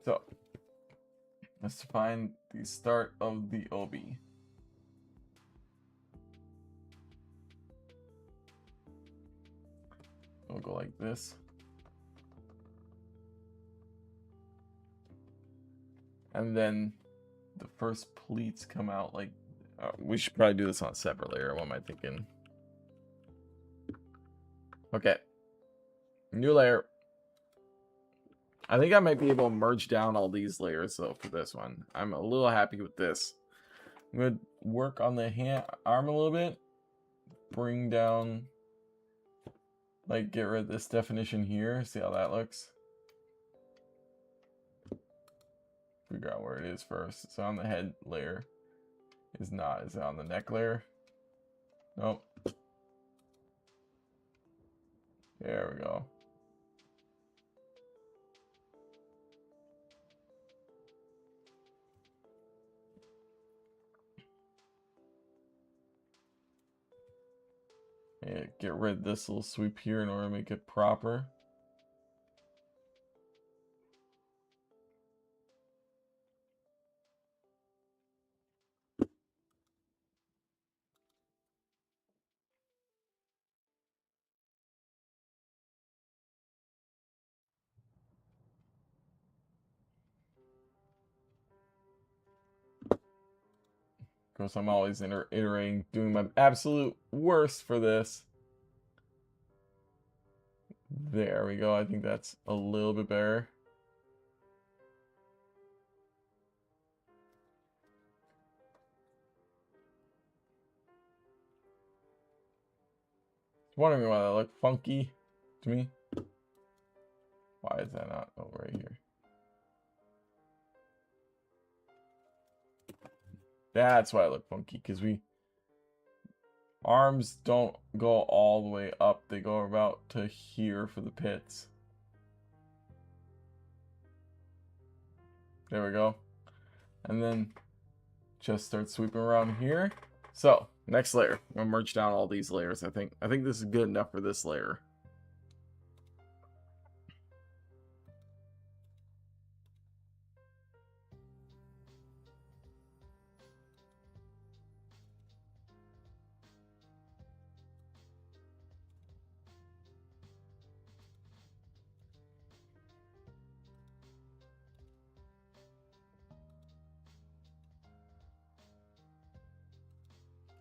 So, let's find the start of the obi. We'll go like this. And then the first pleats come out like... we should probably do this on a separate layer. What am I thinking? Okay. New layer. I think I might be able to merge down all these layers though for this one. I'm a little happy with this. I'm going to work on the arm a little bit. Bring down... like get rid of this definition here. See how that looks. Figure out where it is first. It's on the head layer. Is not. Is it on the neck layer? Nope. There we go. Yeah, get rid of this little sweep here in order to make it proper. Of course, I'm always iterating, doing my absolute worst for this. There we go. I think that's a little bit better. Wondering why that looked funky to me. Why is that not over here? That's why it looked funky, because arms don't go all the way up. They go about to here for the pits. There we go. And then just start sweeping around here. So, next layer. I'm gonna merge down all these layers, I think. I think this is good enough for this layer.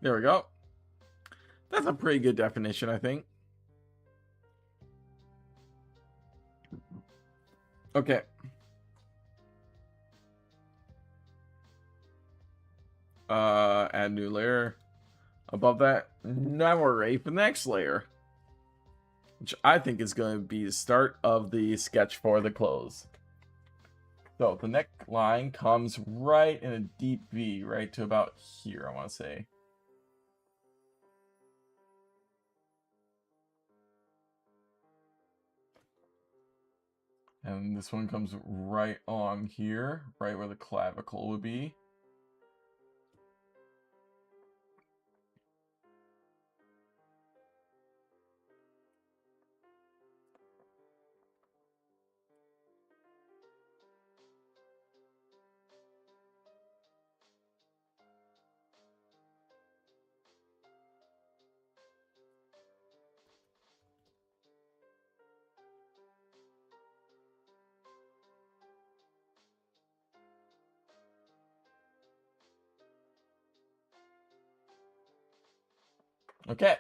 There we go. That's a pretty good definition, I think. Okay. Add new layer. Above that, now we're ready for the next layer, which I think is going to be the start of the sketch for the clothes. So the neckline comes right in a deep V, right to about here, I want to say. And this one comes right on here, right where the clavicle would be. Okay,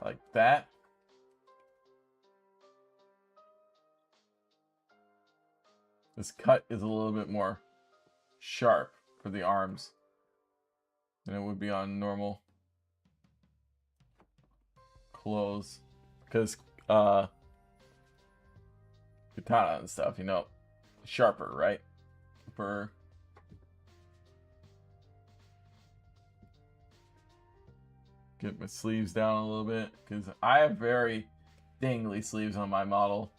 like that. This cut is a little bit more sharp for the arms than it would be on normal clothes, because katana and stuff, you know, sharper, right? For get my sleeves down a little bit, because I have very dangly sleeves on my model.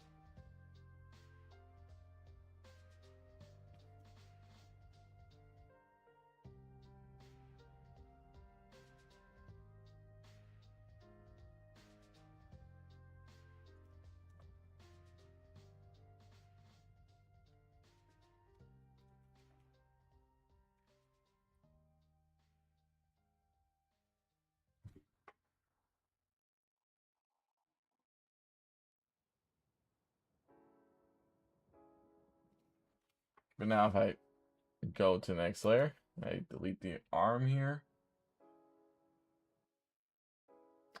But now if I go to the next layer, I delete the arm here,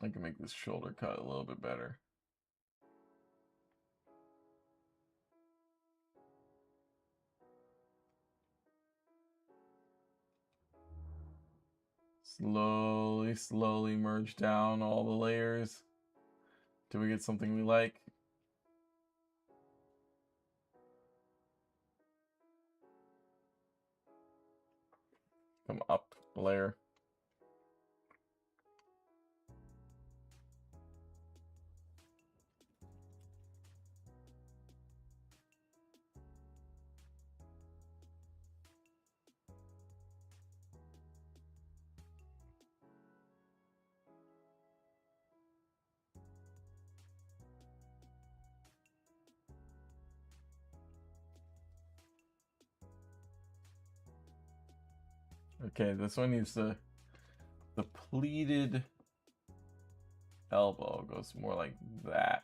I can make this shoulder cut a little bit better. Slowly merge down all the layers till we get something we like. Come up a layer. Okay, this one needs the pleated elbow goes more like that.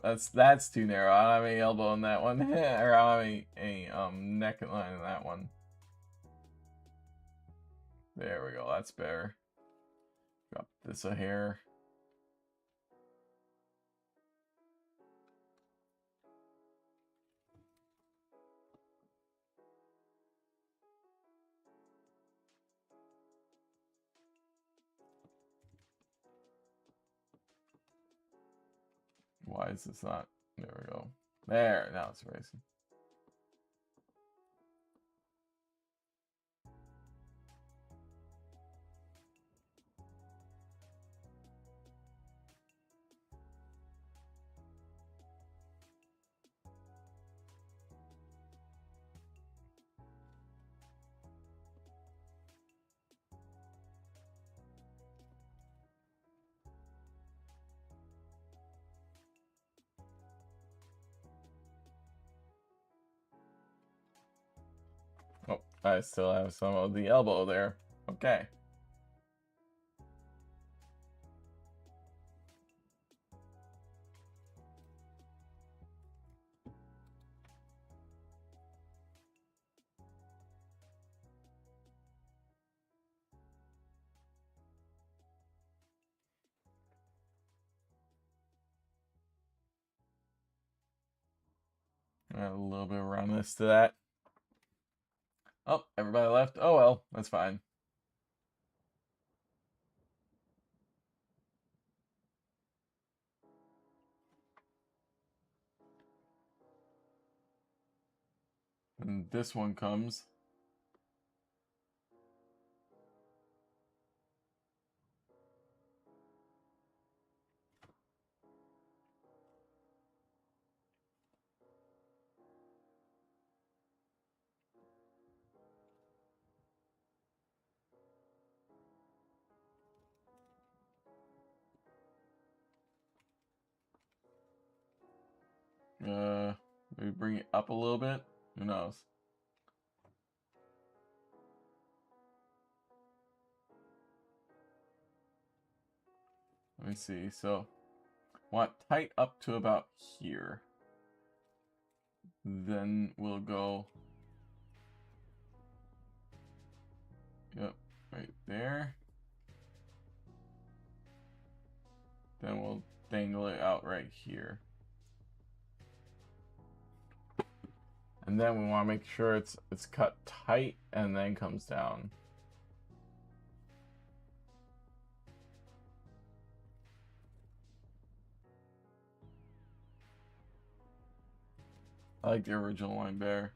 That's too narrow. I don't have any elbow in that one. Or I don't have any neck line in that one. There we go. That's better. Drop this a hair. Why is this not? There we go. There. Now it's racing. Oh, I still have some of the elbow there. Okay. Add a little bit of roundness to that. Oh, everybody left. Oh well, that's fine. And this one comes. Maybe bring it up a little bit. Who knows? Let me see. So, want tight up to about here. Then we'll go. Yep, right there. Then we'll dangle it out right here. And then we want to make sure it's cut tight and then comes down. I like the original line better.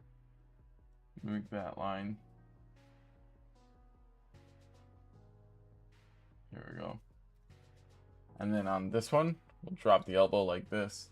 Move that line. Here we go. And then on this one, we'll drop the elbow like this.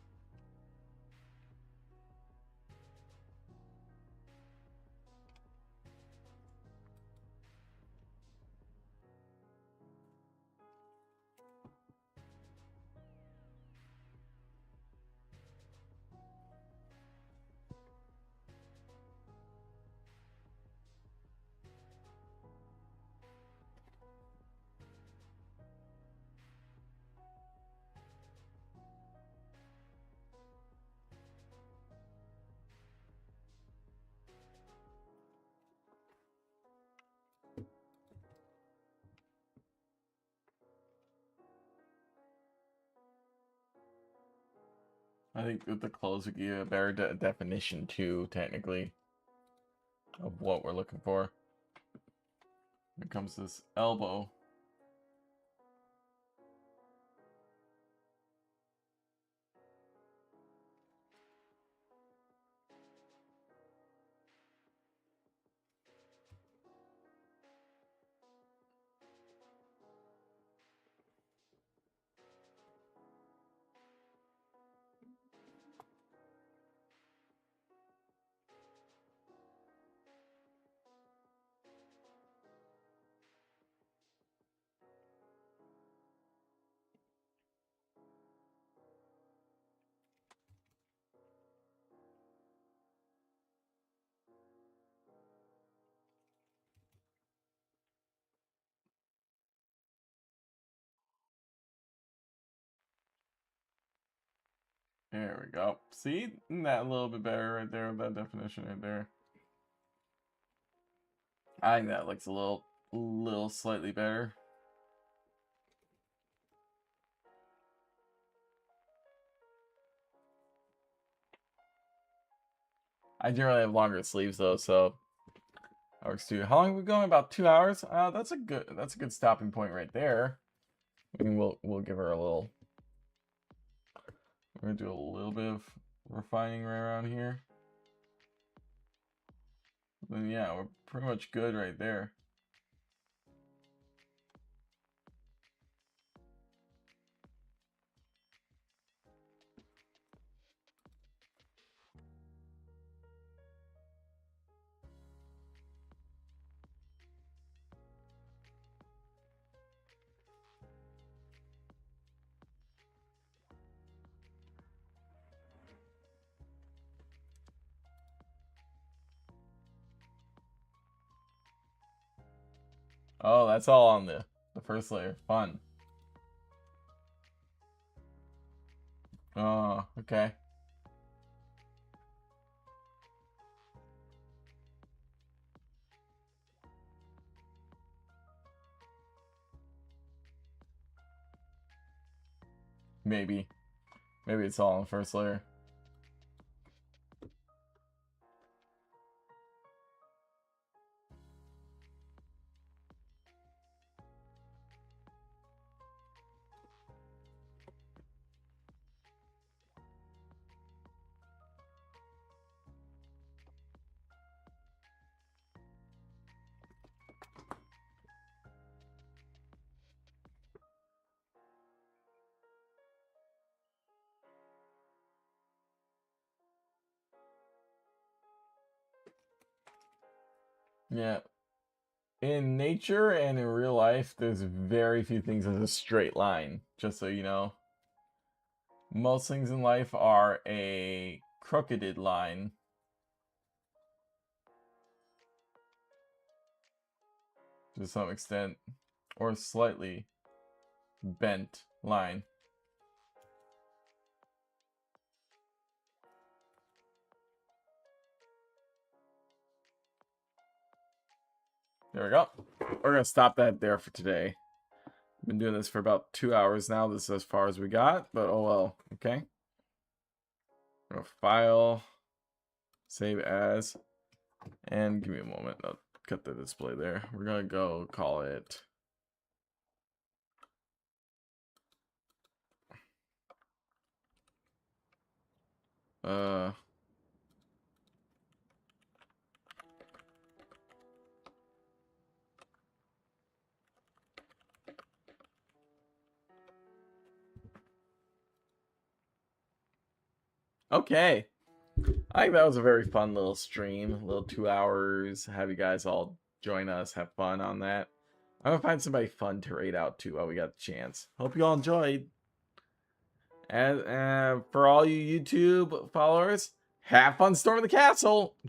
I think with the clothes we give a better definition too, technically, of what we're looking for. Here comes this elbow. There we go. See? Isn't that a little bit better right there with that definition right there? I think that looks a little slightly better. I generally have longer sleeves though, so that works too. How long are we going? About 2 hours? That's a good stopping point right there. I mean, we'll give her a little. We're gonna do a little bit of refining right around here. Then yeah, we're pretty much good right there. Oh, that's all on the first layer. Fun. Oh, okay. Maybe it's all on the first layer. Yeah. In nature and in real life, there's very few things as a straight line, just so you know. Most things in life are a crooked line. To some extent. Or slightly bent line. There we go. We're going to stop that there for today. Been doing this for about 2 hours now. This is as far as we got, but oh well. Okay. File, save as, and give me a moment. I'll cut the display there. We're gonna go call it okay. I think that was a very fun little stream, a little 2 hours. Have you guys all join us, have fun on that. I'm gonna find somebody fun to raid out to while we got the chance. Hope you all enjoyed. And for all you YouTube followers, have fun storming the castle.